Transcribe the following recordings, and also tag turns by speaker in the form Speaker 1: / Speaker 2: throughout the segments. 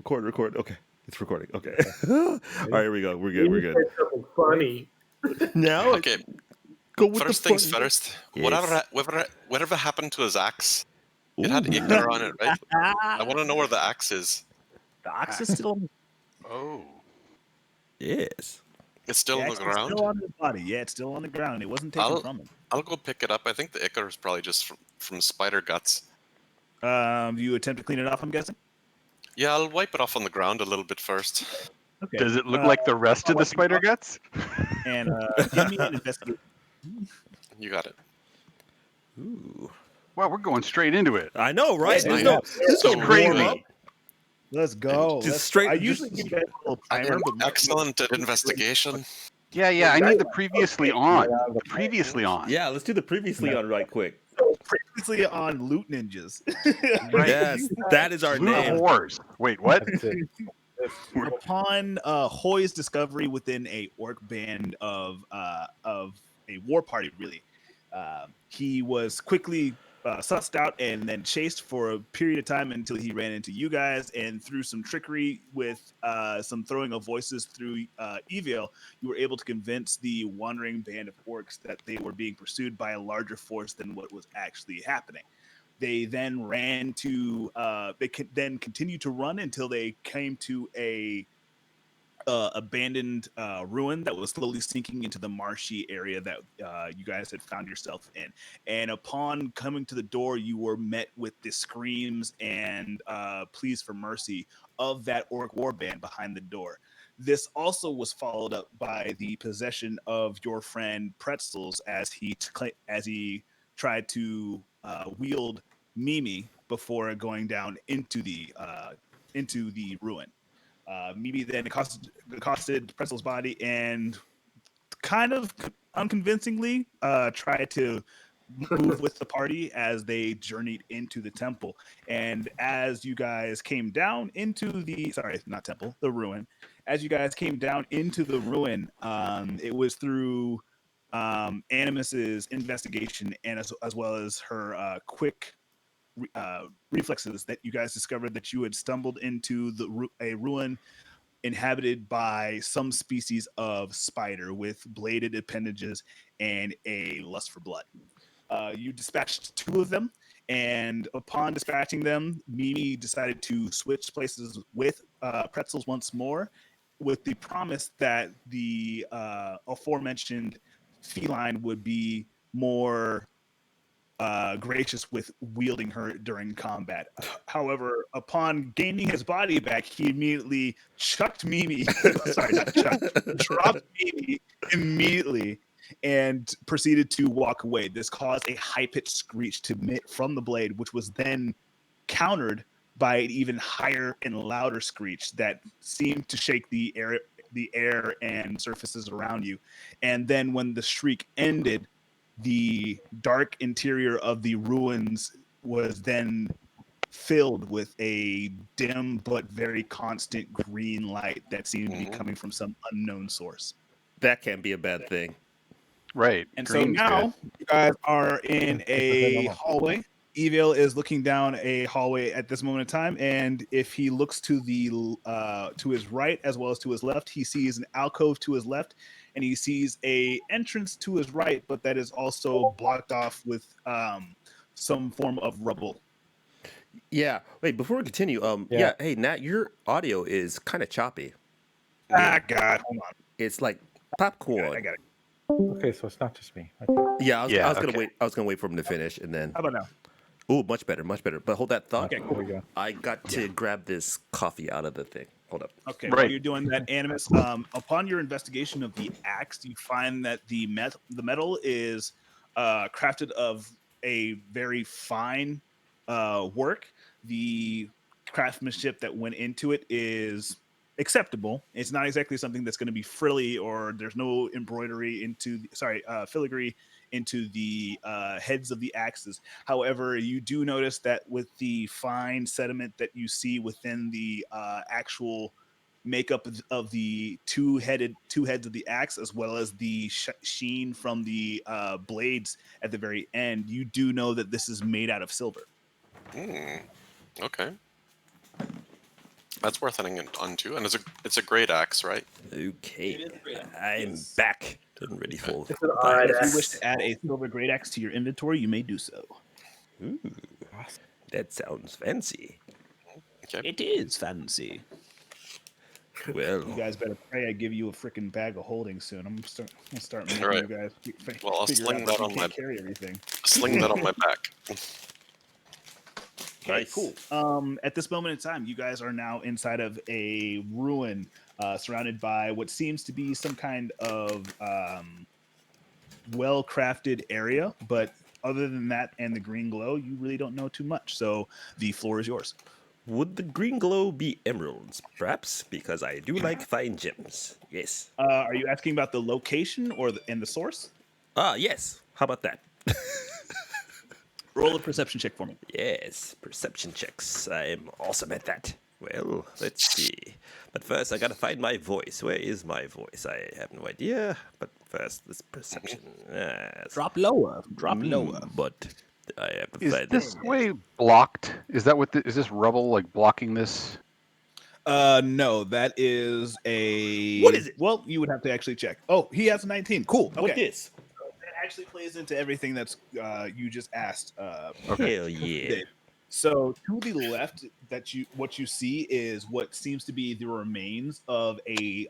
Speaker 1: Record. Okay. It's recording. Okay. All right, here we go. We're good. We're good.
Speaker 2: Something funny.
Speaker 1: Now,
Speaker 3: Okay,
Speaker 1: go with
Speaker 3: first
Speaker 1: the
Speaker 3: things
Speaker 1: funny.
Speaker 3: first.
Speaker 1: Yes.
Speaker 3: Whatever happened to his axe? It
Speaker 1: Ooh.
Speaker 3: had Icar on it, right? I want to know where the axe is.
Speaker 4: The axe is still.
Speaker 5: Oh.
Speaker 1: Yes.
Speaker 3: It's still
Speaker 4: The
Speaker 3: on the
Speaker 4: axe is
Speaker 3: ground.
Speaker 4: still on his body. Yeah, it's still on the ground. It wasn't taken from him.
Speaker 3: I'll go pick it up. I think the Icar is probably just from spider guts.
Speaker 4: You attempt to clean it off, I'm guessing?
Speaker 3: Yeah, I'll wipe it off on the ground a little bit first.
Speaker 4: Okay.
Speaker 5: Does it look like the rest of the spider guts?
Speaker 4: And give me an investigation.
Speaker 3: You got it.
Speaker 1: Ooh.
Speaker 5: Wow, we're going straight into it.
Speaker 1: I know, right?
Speaker 4: Yeah,
Speaker 1: This is
Speaker 5: crazy.
Speaker 4: Let's go.
Speaker 1: Just straight.
Speaker 4: I usually give you guys a little primer, but
Speaker 3: Excellent at investigation.
Speaker 5: Yeah, I need the previously on. The previously on.
Speaker 1: Yeah, let's do the previously on right quick.
Speaker 4: previously on Loot Ninjas.
Speaker 5: Right.
Speaker 1: Yes, that is our
Speaker 5: Loot
Speaker 1: name.
Speaker 5: whores. Wait, what?
Speaker 4: Upon Hoy's discovery within a orc band of a war party, really, he was quickly sussed out and then chased for a period of time until he ran into you guys, and through some trickery with some throwing of voices through Evil, you were able to convince the wandering band of orcs that they were being pursued by a larger force than what was actually happening. They then ran to then continued to run until they came to a abandoned ruin that was slowly sinking into the marshy area that you guys had found yourself in. And upon coming to the door, you were met with the screams and pleas for mercy of that orc warband behind the door. This also was followed up by the possession of your friend Pretzels as he tried to wield Mimi before going down into the ruin. Mimi then accosted Pretzel's body and kind of unconvincingly tried to move with the party as they journeyed into the temple. And as you guys came down into the ruin, as you guys came down into the ruin, it was through Animus's investigation and as well as her quick reflexes that you guys discovered that you had stumbled into a ruin inhabited by some species of spider with bladed appendages and a lust for blood. You dispatched two of them, and upon dispatching them, Mimi decided to switch places with Pretzels once more, with the promise that the aforementioned feline would be more gracious with wielding her during combat. However, upon gaining his body back, he immediately chucked Mimi. Sorry, not chucked. Dropped Mimi immediately and proceeded to walk away. This caused a high-pitched screech to emit from the blade, which was then countered by an even higher and louder screech that seemed to shake the air and surfaces around you. And then when the shriek ended, the dark interior of the ruins was then filled with a dim but very constant green light that seemed to be coming from some unknown source.
Speaker 1: That can't be a bad thing.
Speaker 5: Right.
Speaker 4: And
Speaker 5: Green's
Speaker 4: so now
Speaker 5: good.
Speaker 4: you guys are in a hallway. Evil is looking down a hallway at this moment in time, and if he looks to his right as well as to his left, he sees an alcove to his left, and he sees a entrance to his right, but that is also blocked off with some form of rubble.
Speaker 1: Yeah. Wait, before we continue, yeah. Hey, Nat, your audio is kind of choppy.
Speaker 4: Ah, God, hold on.
Speaker 1: It's like popcorn.
Speaker 4: I got it.
Speaker 2: Okay, so it's not just me. Okay.
Speaker 1: Yeah, I was
Speaker 5: okay.
Speaker 1: gonna wait. I was gonna wait for him to finish, and then.
Speaker 4: How about now?
Speaker 1: Oh, much better, much better. But hold that thought.
Speaker 4: Okay,
Speaker 2: There we go.
Speaker 1: I got to grab this coffee out of the thing. Hold up.
Speaker 4: Okay,
Speaker 5: Right.
Speaker 4: while you're doing that, Animus, upon your investigation of the axe, you find that the metal is crafted of a very fine work. The craftsmanship that went into it is acceptable. It's not exactly something that's going to be frilly, or there's no embroidery filigree into the heads of the axes. However, you do notice that with the fine sediment that you see within the actual makeup of the two heads of the axe, as well as the sheen from the blades at the very end, you do know that this is made out of silver.
Speaker 3: Okay. That's worth adding on too, and it's a great axe, right?
Speaker 1: Okay, I'm back and ready for
Speaker 2: It's an
Speaker 1: my
Speaker 2: odd
Speaker 4: If you
Speaker 2: axe.
Speaker 4: wish to add a silver great axe to your inventory, you may do so.
Speaker 1: Ooh, that sounds fancy.
Speaker 3: Okay.
Speaker 4: It is fancy.
Speaker 1: Well,
Speaker 4: You guys better pray I give you a freaking bag of holding soon. I'm gonna start making
Speaker 3: Alright.
Speaker 4: you guys
Speaker 3: Well, I'll
Speaker 4: figure
Speaker 3: sling
Speaker 4: out
Speaker 3: that
Speaker 4: that you
Speaker 3: on my
Speaker 4: can't carry everything.
Speaker 3: sling that on my back.
Speaker 4: Okay,
Speaker 1: nice.
Speaker 4: cool. At this moment in time, you guys are now inside of a ruin, surrounded by what seems to be some kind of well-crafted area. But other than that and the green glow, you really don't know too much. So the floor is yours.
Speaker 1: Would the green glow be emeralds, perhaps? Because I do like fine gems. Yes.
Speaker 4: Are you asking about the location or and the source?
Speaker 1: Yes. How about that?
Speaker 4: Roll a perception check for me.
Speaker 1: Yes, perception checks. I'm awesome at that. Well, let's see. But first, I gotta find my voice. Where is my voice? I have no idea. But first, this perception. Yes.
Speaker 4: Drop lower. Drop lower.
Speaker 1: But I have to
Speaker 5: Is
Speaker 1: find
Speaker 5: this way blocked? Is that what? Is this rubble like blocking this?
Speaker 4: No, that is a.
Speaker 1: What is it?
Speaker 4: Well, you would have to actually check. Oh, he has a 19. Cool. Okay.
Speaker 1: What this?
Speaker 4: That actually plays into everything that's you just asked.
Speaker 1: Hell yeah.
Speaker 4: Dave. So to the left, what you see is what seems to be the remains of a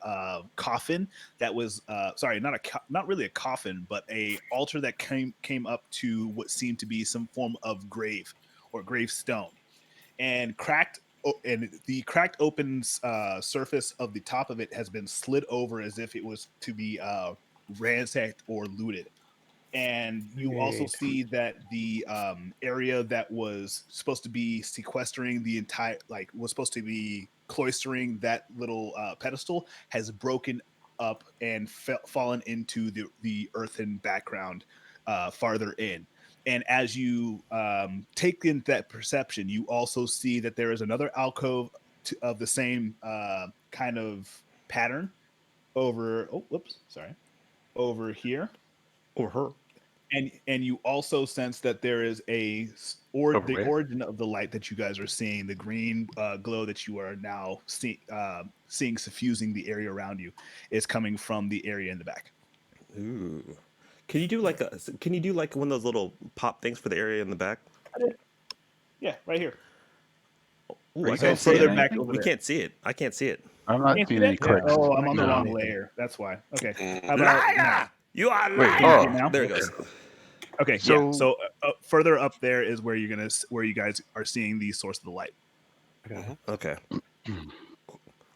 Speaker 4: coffin that was sorry, not really a coffin, but a altar that came up to what seemed to be some form of grave or gravestone, and the cracked open surface of the top of it has been slid over as if it was to be ransacked or looted. And you also
Speaker 2: Great.
Speaker 4: see that the area that was supposed to be sequestering the entire, like, was supposed to be cloistering that little pedestal, has broken up and fallen into the earthen background farther in. And as you take in that perception, you also see that there is another alcove of the same kind of pattern over. Oh, whoops, sorry, over here.
Speaker 1: Or her.
Speaker 4: And you also sense that there is the origin of the light that you guys are seeing, the green glow that you are now seeing suffusing the area around you, is coming from the area in the back.
Speaker 1: Ooh. Can you do like one of those little pop things for the area in the back?
Speaker 4: Yeah, right here.
Speaker 1: Ooh,
Speaker 5: Are
Speaker 1: I
Speaker 5: you
Speaker 1: can't
Speaker 5: guys
Speaker 1: see
Speaker 5: seeing
Speaker 1: it.
Speaker 4: back
Speaker 5: anything?
Speaker 4: over
Speaker 1: We
Speaker 4: there.
Speaker 1: can't see it. I can't see it.
Speaker 5: I'm not
Speaker 4: Can't see
Speaker 5: seeing
Speaker 4: that?
Speaker 5: any clicks.
Speaker 4: Oh, I'm on the
Speaker 5: No.
Speaker 4: wrong layer. That's why. Okay. How about
Speaker 1: Liar! You are
Speaker 5: Wait,
Speaker 1: lying.
Speaker 5: oh.
Speaker 4: now?
Speaker 1: There it goes.
Speaker 4: Okay,
Speaker 5: So-
Speaker 4: yeah. So further up there is where you guys are seeing the source of the light.
Speaker 1: Okay.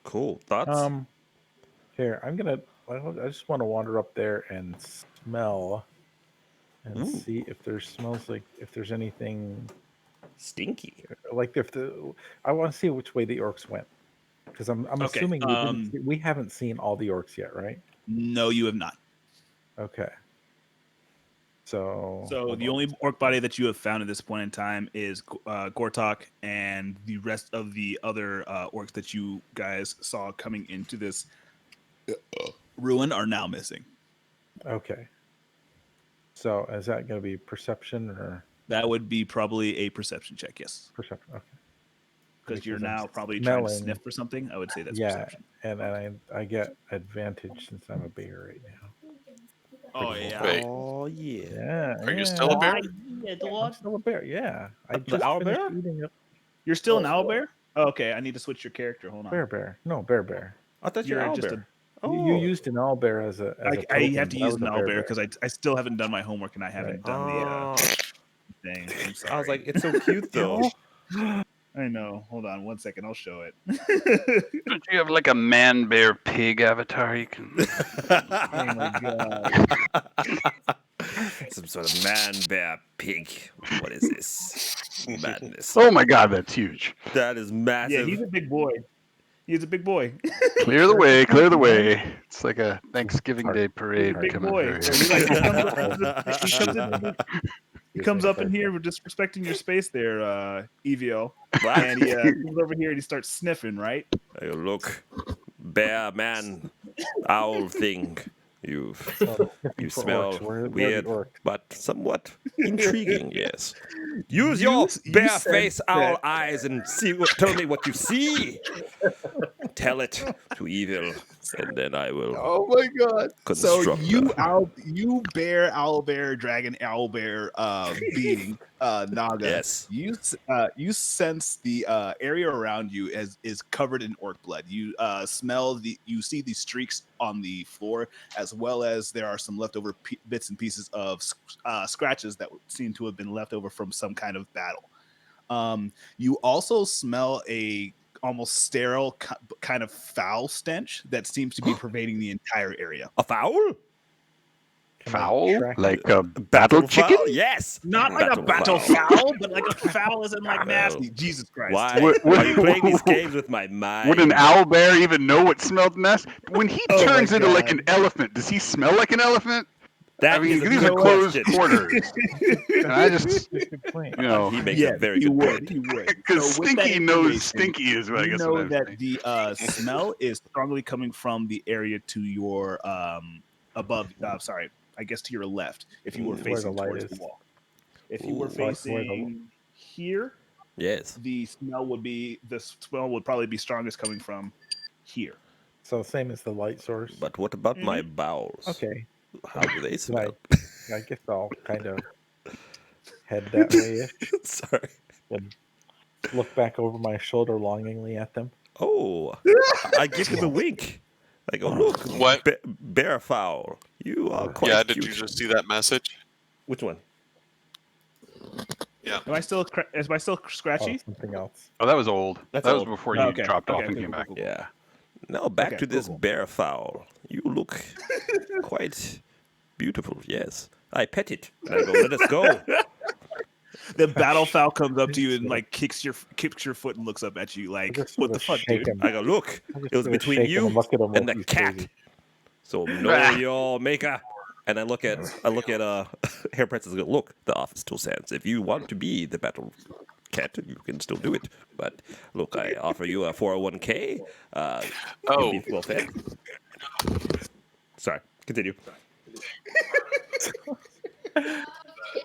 Speaker 1: Cool. Thoughts?
Speaker 2: Here, I just want to wander up there and smell and
Speaker 1: Ooh.
Speaker 2: see if if there's anything
Speaker 1: Stinky.
Speaker 2: like I want to see which way the orcs went, because I'm
Speaker 4: Okay,
Speaker 2: assuming we haven't seen all the orcs yet, right?
Speaker 4: No, you have not.
Speaker 2: Okay. So
Speaker 4: The only orc body that you have found at this point in time is Gortok, and the rest of the other orcs that you guys saw coming into this ruin are now missing.
Speaker 2: Okay. So is that going to be perception or
Speaker 4: That would be probably a perception check, yes.
Speaker 2: perception? Okay.
Speaker 4: Because you're
Speaker 2: Because I'm
Speaker 4: now probably trying to
Speaker 2: smelling-
Speaker 4: sniff for something. I would say that's
Speaker 2: Yeah,
Speaker 4: perception.
Speaker 2: and I get advantage since I'm a bear right now.
Speaker 4: Oh, yeah.
Speaker 3: Wait,
Speaker 1: Oh yeah.
Speaker 2: Yeah.
Speaker 3: are you still a bear?
Speaker 2: I'm still a bear. Yeah. I
Speaker 1: The
Speaker 2: just
Speaker 1: owl
Speaker 2: finished
Speaker 1: bear?
Speaker 2: eating a
Speaker 4: You're still an owl bear? Oh, okay, I need to switch your character. Hold on.
Speaker 2: bear. No, bear.
Speaker 1: I thought you were
Speaker 4: You're
Speaker 1: owl
Speaker 4: just
Speaker 1: bear.
Speaker 2: You used an owl bear as a.
Speaker 4: I have to
Speaker 2: token, but
Speaker 4: use
Speaker 2: was
Speaker 4: an
Speaker 2: a
Speaker 4: owl bear because I still haven't done my homework and I haven't done
Speaker 1: Oh,
Speaker 4: the thing. I'm sorry.
Speaker 1: I was like, it's so cute though.
Speaker 4: I know. Hold on 1 second. I'll show it.
Speaker 5: Don't you have like a man bear pig avatar you can?
Speaker 4: Oh my god.
Speaker 1: Some sort of man bear pig. What is this? Madness.
Speaker 5: Oh my god, that's huge.
Speaker 1: That is
Speaker 4: Yeah,
Speaker 1: massive.
Speaker 4: he's a big boy. He's a big boy.
Speaker 5: Clear the way, clear the way. It's like a Thanksgiving Day parade
Speaker 4: Big
Speaker 5: coming
Speaker 4: boy.
Speaker 5: through.
Speaker 4: So he comes up in here with disrespecting your space there, Evio. And he comes over here and he starts sniffing, right?
Speaker 1: Hey, look, bear man, owl thing. You
Speaker 2: looking for
Speaker 1: smell
Speaker 2: orcs. Where are the
Speaker 1: weird,
Speaker 2: orcs?
Speaker 1: but somewhat Intriguing, yes. Use your
Speaker 4: You
Speaker 1: bare
Speaker 4: sense
Speaker 1: face owl
Speaker 4: that-
Speaker 1: eyes and tell me what you see. Tell it to evil, and then I will
Speaker 4: Oh my god! So
Speaker 1: construct
Speaker 4: you bear, owl bear, dragon, owl bear, being Naga.
Speaker 1: Yes.
Speaker 4: You sense the area around you is covered in orc blood. You you see the streaks on the floor, as well as there are some leftover bits and pieces of scratches that seem to have been left over from some kind of battle. You also smell a almost sterile kind of foul stench that seems to be pervading the entire area.
Speaker 1: A fowl?
Speaker 2: Can I
Speaker 5: Foul?
Speaker 2: track
Speaker 5: Like
Speaker 2: it?
Speaker 5: a battle chicken?
Speaker 1: fowl? Yes.
Speaker 4: Not like a battle foul, but like a foul isn't like nasty. Jesus Christ.
Speaker 1: Why
Speaker 5: What-
Speaker 1: are you playing these games with my mind?
Speaker 5: Would an owl bear even know what smelled nasty? When he
Speaker 4: Oh my
Speaker 5: turns into like
Speaker 4: God.
Speaker 5: an elephant, does he smell like an elephant?
Speaker 1: That
Speaker 5: I mean,
Speaker 1: is a
Speaker 5: these
Speaker 1: good
Speaker 5: are closed
Speaker 1: question.
Speaker 5: quarters. And I just,
Speaker 2: Good point.
Speaker 5: you know,
Speaker 1: He makes
Speaker 4: Yeah,
Speaker 1: a very
Speaker 4: he
Speaker 1: good
Speaker 4: would.
Speaker 1: point.
Speaker 4: He would.
Speaker 5: because
Speaker 4: So with that
Speaker 5: Stinky knows
Speaker 4: information,
Speaker 5: Stinky is what I
Speaker 4: You
Speaker 5: guess
Speaker 4: know
Speaker 5: what I'm
Speaker 4: that
Speaker 5: saying.
Speaker 4: the smell is strongly coming from the area to your above. Sorry, I guess to your left. If you were
Speaker 2: Where the
Speaker 4: facing
Speaker 2: light
Speaker 4: towards
Speaker 2: is.
Speaker 4: the wall. If you were
Speaker 1: Ooh.
Speaker 2: Where the-
Speaker 4: facing here,
Speaker 1: Yes.
Speaker 4: the smell would probably be strongest coming from here.
Speaker 2: So same as the light source.
Speaker 1: But what about my bowels?
Speaker 2: Okay.
Speaker 1: How do they smell?
Speaker 2: I guess I'll kind of head that way ish
Speaker 1: Sorry.
Speaker 2: and look back over my shoulder longingly at them.
Speaker 1: Oh, I give him a wink. I go, look,
Speaker 3: What?
Speaker 1: bear fowl. You are quite
Speaker 3: Yeah,
Speaker 1: cute.
Speaker 3: did you just see that message?
Speaker 1: Which one?
Speaker 3: Yeah.
Speaker 4: Am I still
Speaker 2: Oh,
Speaker 4: scratchy?
Speaker 2: something else.
Speaker 5: Oh, that was old.
Speaker 1: That's
Speaker 5: that was
Speaker 1: old.
Speaker 5: before
Speaker 4: Oh,
Speaker 5: you
Speaker 4: okay.
Speaker 5: dropped off
Speaker 4: Okay,
Speaker 5: and
Speaker 4: cool,
Speaker 5: came
Speaker 4: cool,
Speaker 5: back.
Speaker 4: cool, cool.
Speaker 1: Yeah. Now back
Speaker 4: Okay,
Speaker 1: to this
Speaker 4: cool.
Speaker 1: bear fowl. You look quite beautiful. Yes. I pet it. And I go, let us go.
Speaker 4: The battle fowl comes up to you and like kicks your foot and looks up at you like,
Speaker 2: just
Speaker 4: "What
Speaker 2: sort
Speaker 4: the
Speaker 2: of
Speaker 4: fuck,
Speaker 2: shake
Speaker 4: dude?"
Speaker 2: him.
Speaker 1: I go, look.
Speaker 2: I just
Speaker 1: It was
Speaker 2: sort of
Speaker 1: between
Speaker 2: shake him
Speaker 1: you
Speaker 2: and look at him
Speaker 1: and
Speaker 2: like
Speaker 1: the
Speaker 2: he's
Speaker 1: cat.
Speaker 2: crazy.
Speaker 1: So know your maker. And I look at Hair Princess and go, look, the offer still stands. If you want to be the battle cat, you can still do it. But look, I offer you a 401k. You'll
Speaker 3: Oh,
Speaker 1: be well fed. Sorry, continue.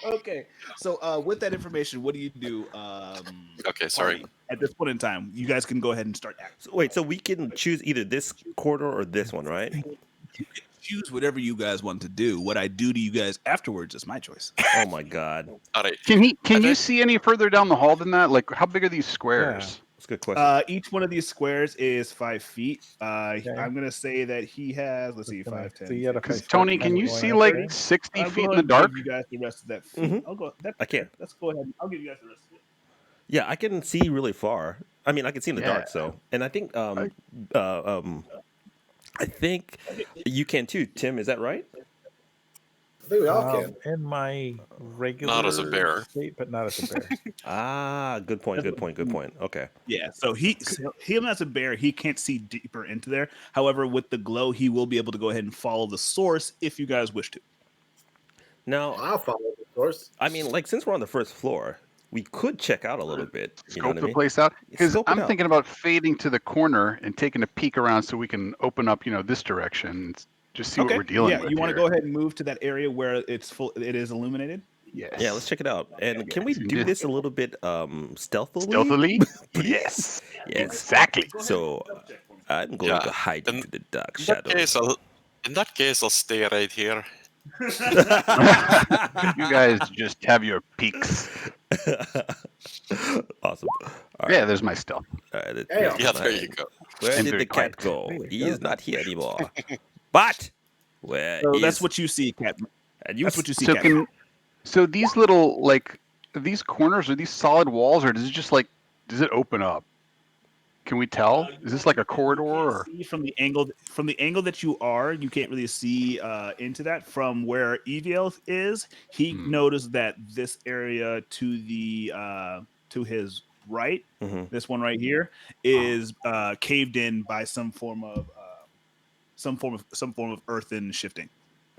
Speaker 4: Okay, so with that information, what do you do?
Speaker 3: okay, sorry.
Speaker 4: Party? At this point in time, you guys can go ahead and start acting.
Speaker 1: So, wait, so we can choose either this corridor or this one, right?
Speaker 4: You can choose whatever you guys want to do. What I do to you guys afterwards is my choice.
Speaker 1: Oh my god.
Speaker 3: All right.
Speaker 5: Can you
Speaker 3: think-
Speaker 5: see any further down the hall than that? Like, how big are these squares?
Speaker 1: That's a good question.
Speaker 4: Each one of these squares is 5 feet. I'm gonna say that he has. Let's see,
Speaker 2: Can I
Speaker 4: 5, 10.
Speaker 2: see it if I
Speaker 5: Because
Speaker 2: start
Speaker 5: Tony,
Speaker 2: kind
Speaker 5: can
Speaker 2: of
Speaker 5: you
Speaker 2: going
Speaker 5: see
Speaker 2: up
Speaker 5: like
Speaker 2: there?
Speaker 5: 60
Speaker 4: I'll
Speaker 5: feet
Speaker 4: go
Speaker 5: in the
Speaker 4: ahead and
Speaker 5: dark?
Speaker 4: give you guys the rest of that.
Speaker 1: Mhm.
Speaker 4: I'll go.
Speaker 1: I can.
Speaker 4: Let's go ahead. I'll give you guys the rest of it.
Speaker 1: Yeah, I can see really far. I mean, I can see in the dark.
Speaker 5: Yeah.
Speaker 1: So, and I think I think you can too, Tim. Is that right?
Speaker 6: I think we all can.
Speaker 2: In my regular
Speaker 3: as a bear.
Speaker 2: state, but not as a bear.
Speaker 1: Ah, good point. Good point. Good point. Okay.
Speaker 4: Yeah. So him as a bear, he can't see deeper into there. However, with the glow, he will be able to go ahead and follow the source if you guys wish to.
Speaker 1: Now,
Speaker 6: I'll follow, of course.
Speaker 1: I mean, like since we're on the first floor, we could check out a little bit. You know
Speaker 5: Scope
Speaker 1: what I
Speaker 5: the
Speaker 1: mean?
Speaker 5: place out? Because
Speaker 1: Scope it
Speaker 5: I'm
Speaker 1: out.
Speaker 5: thinking about fading to the corner and taking a peek around so we can open up, this direction. And just see what we're dealing
Speaker 4: yeah,
Speaker 5: with.
Speaker 4: you want to
Speaker 5: here.
Speaker 4: go ahead and move to that area where it's full. It is illuminated.
Speaker 5: Yes.
Speaker 1: Yeah, let's check it out. And can we do this a little bit stealthily?
Speaker 5: Stealthily? Yes.
Speaker 1: Yes.
Speaker 5: Exactly.
Speaker 1: So I'm going to
Speaker 3: Yeah,
Speaker 1: hide
Speaker 3: and
Speaker 1: into the dark
Speaker 3: In that
Speaker 1: shadows.
Speaker 3: case, I'll stay right here.
Speaker 5: You guys just have your peeks.
Speaker 1: Awesome. All
Speaker 5: Yeah,
Speaker 1: right.
Speaker 5: there's my stealth.
Speaker 1: All right,
Speaker 6: Hey,
Speaker 3: Yeah, there you go.
Speaker 1: Where
Speaker 5: And
Speaker 1: did
Speaker 5: very
Speaker 1: the cat
Speaker 5: quiet.
Speaker 1: go?
Speaker 2: There you
Speaker 1: He
Speaker 2: go.
Speaker 1: is not here anymore. But where
Speaker 4: So
Speaker 1: is?
Speaker 4: that's what you see, Cat.
Speaker 1: And you
Speaker 4: That's what you see,
Speaker 5: So
Speaker 4: Cat.
Speaker 5: so these little are these corners, are these solid walls, or does it open up? Can we tell? Is this like a corridor?
Speaker 4: You can't
Speaker 5: Or?
Speaker 4: see from the angle that you are, you can't really see into that. From where Eviel is, he noticed that this area to the to his right,
Speaker 1: Mhm.
Speaker 4: this one right here, is caved in by some form of earthen shifting.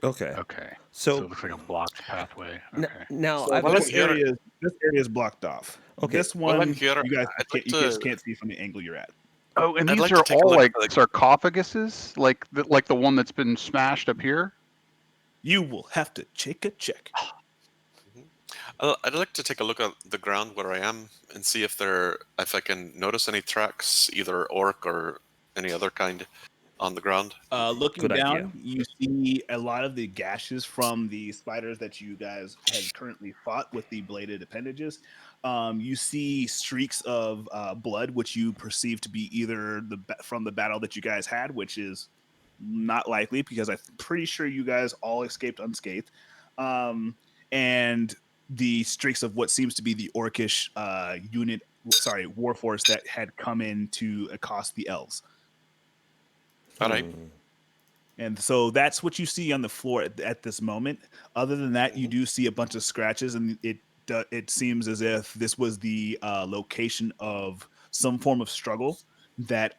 Speaker 1: Okay.
Speaker 5: Okay. So
Speaker 1: So
Speaker 5: it looks like a blocked pathway.
Speaker 1: n-
Speaker 5: Okay.
Speaker 1: now
Speaker 4: So
Speaker 1: I've
Speaker 3: well,
Speaker 4: this
Speaker 3: here-
Speaker 4: area is blocked off.
Speaker 1: Okay.
Speaker 4: This
Speaker 3: Well,
Speaker 4: one
Speaker 3: I'm here.
Speaker 4: you guys
Speaker 3: I'd like
Speaker 4: you just
Speaker 3: to-
Speaker 4: can't see from the angle you're at.
Speaker 5: Oh, and
Speaker 3: I'd
Speaker 5: these
Speaker 3: like to
Speaker 5: are
Speaker 3: take a
Speaker 5: all
Speaker 3: look
Speaker 5: like
Speaker 3: at, like-
Speaker 5: sarcophaguses, like the one that's been smashed up here.
Speaker 4: You will have to take a check.
Speaker 3: I'd like to take a look at the ground where I am and see if I can notice any tracks, either orc or any other kind, on the ground.
Speaker 4: Looking
Speaker 1: Good
Speaker 4: down,
Speaker 1: idea.
Speaker 4: you see a lot of the gashes from the spiders that you guys had currently fought with the bladed appendages. You see streaks of blood, which you perceive to be either from the battle that you guys had, which is not likely because I'm pretty sure you guys all escaped unscathed, and the streaks of what seems to be the orcish warforce that had come in to accost the elves.
Speaker 3: All right.
Speaker 4: And so that's what you see on the floor at this moment. Other than that, you do see a bunch of scratches, and it seems as if this was the location of some form of struggle that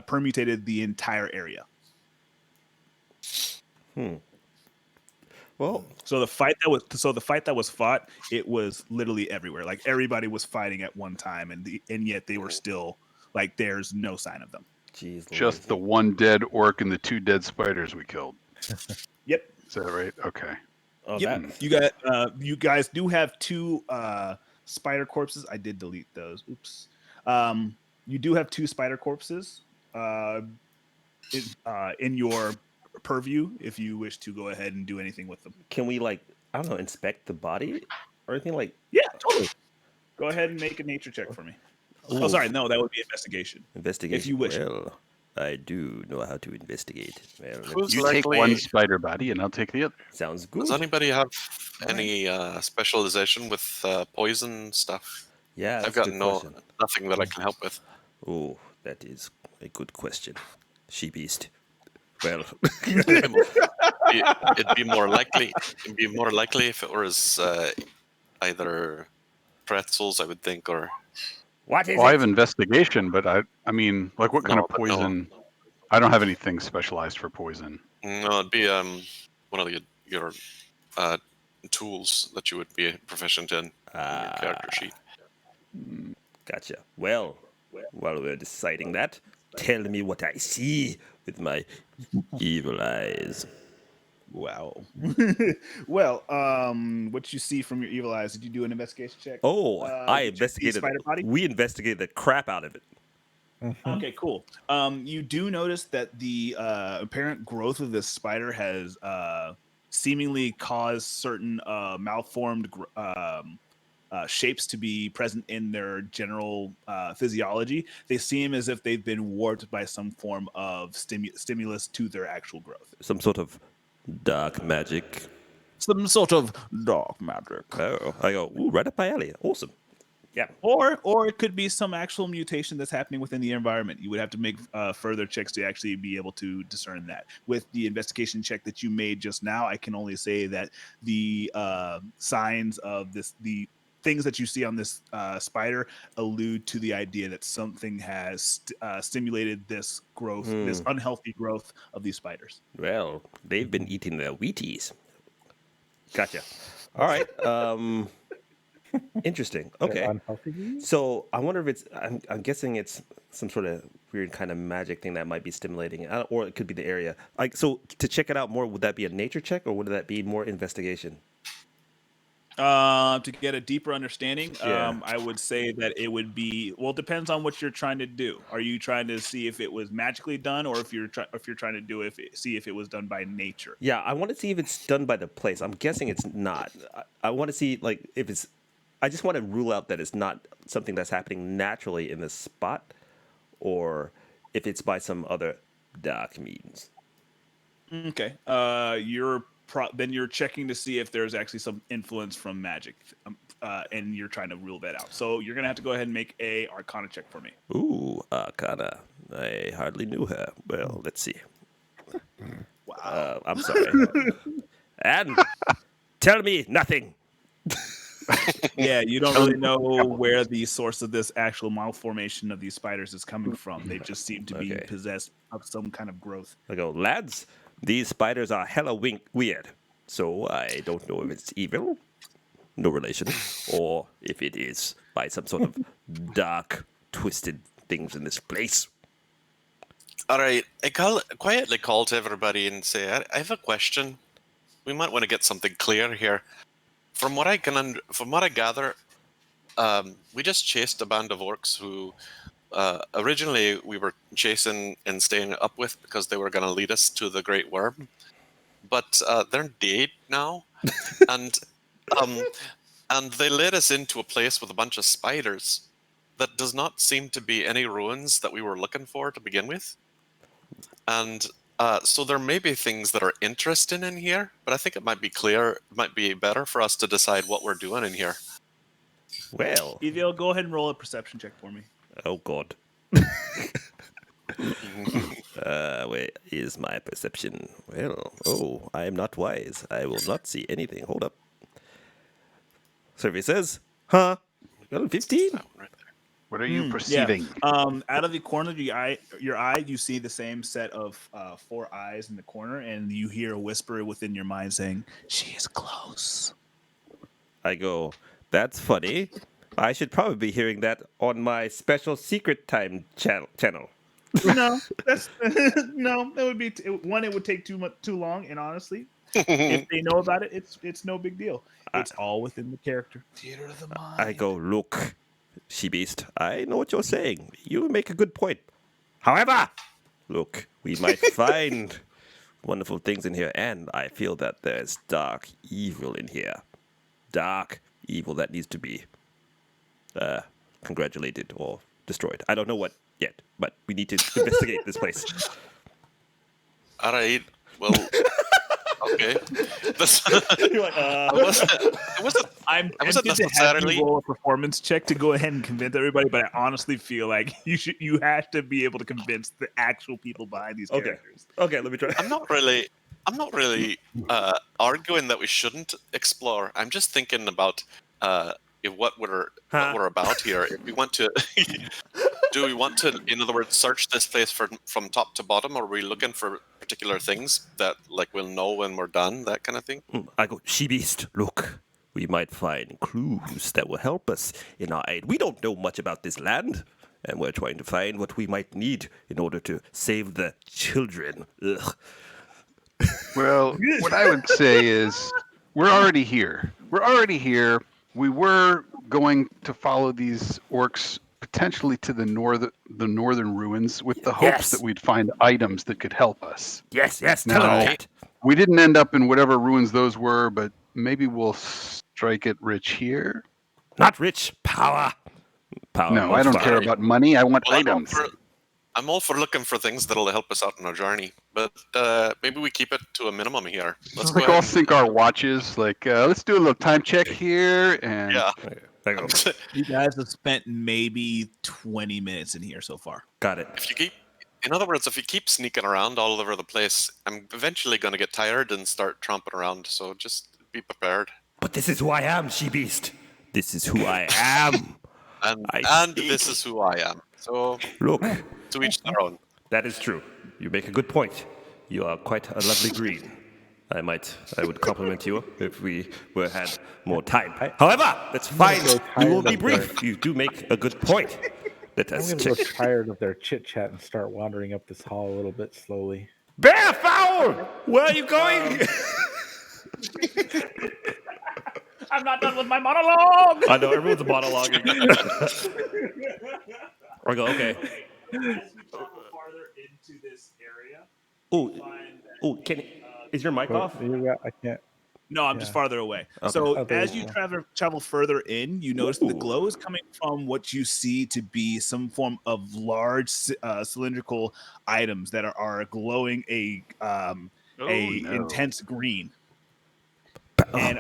Speaker 4: permutated the entire area.
Speaker 1: Well,
Speaker 4: So the fight that was fought, it was literally everywhere. Like everybody was fighting at one time, and yet they were still like there's no sign of them.
Speaker 1: jeez,
Speaker 5: Just the
Speaker 1: Louise.
Speaker 5: one dead orc and the 2 dead spiders we killed.
Speaker 4: Yep.
Speaker 5: Is that right? Okay.
Speaker 1: Oh,
Speaker 4: Yep. You guys do have 2 spider corpses. I did delete those. Oops. You do have 2 spider corpses in your purview if you wish to go ahead and do anything with them.
Speaker 1: Can we I don't know, inspect the body or anything like?
Speaker 4: Yeah, totally. Go ahead and make a nature check for me. Oh, sorry, no, that would be investigation.
Speaker 1: Investigation.
Speaker 4: If you wish.
Speaker 1: Well, I do know how to investigate. Well,
Speaker 3: Who's
Speaker 5: You
Speaker 3: likely,
Speaker 5: take one spider body and I'll take the other.
Speaker 1: sounds good.
Speaker 3: Does anybody have any specialization with poison stuff?
Speaker 1: Yeah, that's
Speaker 3: I've got
Speaker 1: a good question.
Speaker 3: nothing that I can help with.
Speaker 1: Oh, that is a good question. She beast. Well,
Speaker 3: It'd be more likely. It'd be more likely if it was either pretzels, I would think, or
Speaker 1: what is
Speaker 5: Well, I have
Speaker 1: it?
Speaker 5: investigation, but I mean, like what kind
Speaker 3: No,
Speaker 5: of
Speaker 3: but no.
Speaker 5: poison? I don't have anything specialized for poison.
Speaker 3: no, it'd be one of your tools that you would be proficient in your character sheet.
Speaker 1: Gotcha. Well, while we're deciding that, tell me what I see with my evil eyes.
Speaker 4: Wow. Well, what you see from your evil eyes? Did you do an investigation check?
Speaker 1: Oh, I
Speaker 4: Did you see
Speaker 1: investigated.
Speaker 4: spider body?
Speaker 1: We investigated the crap out of it.
Speaker 4: Okay, cool. You do notice that the apparent growth of this spider has seemingly caused certain malformed shapes to be present in their general physiology. They seem as if they've been warped by some form of stimulus to their actual growth.
Speaker 1: Some sort of dark magic.
Speaker 4: Some sort of dark magic.
Speaker 1: Oh, I go, ooh, right up my alley. Awesome. Yeah.
Speaker 4: Or it could be some actual mutation that's happening within the environment. You would have to make further checks to actually be able to discern that. With the investigation check that you made just now, I can only say that the signs of the things that you see on this spider allude to the idea that something has stimulated this growth, this unhealthy growth of these spiders.
Speaker 1: Well, they've been eating their Wheaties. Gotcha. All right. Interesting. Okay.
Speaker 2: Unhealthy?
Speaker 1: So I wonder if it's. I'm guessing it's some sort of weird kind of magic thing that might be stimulating, or it could be the area. Like, so to check it out more, would that be a nature check, or would that be more investigation?
Speaker 4: To get a deeper understanding,
Speaker 1: Yeah.
Speaker 4: I would say that it would be it depends on what you're trying to do. Are you trying to see if it was magically done, or if you're trying to do see if it was done by nature?
Speaker 1: Yeah, I want to see if it's done by the place. I'm guessing it's not. I want to see if it's. I just want to rule out that it's not something that's happening naturally in this spot, or if it's by some other dark means.
Speaker 4: Okay. Then you're checking to see if there's actually some influence from magic, and you're trying to rule that out. So you're gonna have to go ahead and make a Arcana check for me.
Speaker 1: Ooh, Arcana. I hardly knew her. Well, let's see.
Speaker 4: Wow.
Speaker 1: I'm sorry. And tell me nothing.
Speaker 4: Yeah, you don't really know where the source of this actual malformation of these spiders is coming from. They just seem to be
Speaker 1: Okay.
Speaker 4: possessed of some kind of growth.
Speaker 1: I go, lads, these spiders are hella weird. So I don't know if it's evil, no relation, or if it is by some sort of dark, twisted things in this place.
Speaker 3: All right, I quietly call to everybody and say, I have a question. We might want to get something clear here. from what I gather, we just chased a band of orcs who originally we were chasing and staying up with because they were going to lead us to the Great Worm, but they're dead now, and and they led us into a place with a bunch of spiders that does not seem to be any ruins that we were looking for to begin with, and so there may be things that are interesting in here, but I think it might be better for us to decide what we're doing in here.
Speaker 1: Well,
Speaker 4: Evil, go ahead and roll a perception check for me.
Speaker 1: oh god. Where is my perception? Well, I am not wise. I will not see anything. Hold up. Survey says, huh? Well, 15?
Speaker 3: That one right there.
Speaker 5: What are you perceiving?
Speaker 4: Out of the corner of your eye, you see the same set of 4 eyes in the corner, and you hear a whisper within your mind saying, "She is close."
Speaker 1: I go, that's funny. I should probably be hearing that on my special secret time channel.
Speaker 4: No, that's no. That would be one. It would take too long, and honestly, if they know about it, it's no big deal. It's all within the character. Theater of the mind.
Speaker 1: I go, look, she beast. I know what you're saying. You make a good point. However, look, we might find wonderful things in here, and I feel that there's dark evil in here. Dark evil that needs to be congratulated or destroyed. I don't know what yet, but we need to investigate this place.
Speaker 3: All right. Well, okay.
Speaker 1: You're like,
Speaker 3: It wasn't
Speaker 4: I'm
Speaker 3: I wasn't
Speaker 4: tempted to have
Speaker 3: necessarily-
Speaker 4: you roll a performance check to go ahead and convince everybody, but I honestly feel like you have to be able to convince the actual people behind these
Speaker 1: Okay.
Speaker 4: characters.
Speaker 1: okay, let me try.
Speaker 3: I'm not really arguing that we shouldn't explore. I'm just thinking about what we're about here. If we want to, do we want to, in other words, search this place from top to bottom, or are we looking for particular things that like we'll know when we're done, that kind of thing?
Speaker 1: I go, she beast, look, we might find clues that will help us in our aid. We don't know much about this land, and we're trying to find what we might need in order to save the children. Ugh.
Speaker 5: Well, what I would say is we're already here. We were going to follow these orcs potentially to the northern ruins with the hopes
Speaker 1: Yes.
Speaker 5: that we'd find items that could help us.
Speaker 1: Yes,
Speaker 5: No.
Speaker 1: tell him that.
Speaker 5: We didn't end up in whatever ruins those were, but maybe we'll strike it rich here.
Speaker 1: Not rich, power. Power.
Speaker 5: No, I don't care
Speaker 1: fire.
Speaker 5: about money. I want
Speaker 3: Well,
Speaker 5: items.
Speaker 3: I'm all for looking for things that'll help us out on our journey, but maybe we keep it to a minimum here. Let's go
Speaker 5: Like all
Speaker 3: ahead.
Speaker 5: sync our watches. Like let's do a little time check here, and
Speaker 3: Yeah.
Speaker 1: I go,
Speaker 4: You guys have spent maybe 20 minutes in here so far.
Speaker 1: got it.
Speaker 3: In other words, if you keep sneaking around all over the place, I'm eventually going to get tired and start tromping around. So just be prepared.
Speaker 1: But this is who I am, she beast. This is who I am.
Speaker 3: And
Speaker 1: I see.
Speaker 3: this is who I am. So
Speaker 1: Look,
Speaker 3: to each their own.
Speaker 1: that is true. You make a good point. You are quite a lovely green. I would compliment you if we had more time. However, that's fine.
Speaker 2: so
Speaker 1: We will
Speaker 2: tired
Speaker 1: be
Speaker 2: of
Speaker 1: brief. You do make a good point. Let
Speaker 2: I'm
Speaker 1: us
Speaker 2: gonna go
Speaker 1: check.
Speaker 2: tired of their chit chat and start wandering up this hall a little bit slowly.
Speaker 1: Bear foul! Where are you going?
Speaker 4: I'm not done with my monologue.
Speaker 1: I know everyone's monologuing. I go, okay.
Speaker 4: As you travel farther into this area,
Speaker 1: Oh, is your mic off?
Speaker 2: I can't.
Speaker 4: no, I'm just
Speaker 2: Yeah.
Speaker 4: farther away.
Speaker 1: Okay.
Speaker 4: So
Speaker 2: Oh, there
Speaker 4: as
Speaker 2: you
Speaker 4: you
Speaker 2: go.
Speaker 4: travel further in, you notice that the
Speaker 1: Ooh.
Speaker 4: glow is coming from what you see to be some form of large cylindrical items that are glowing a intense green. And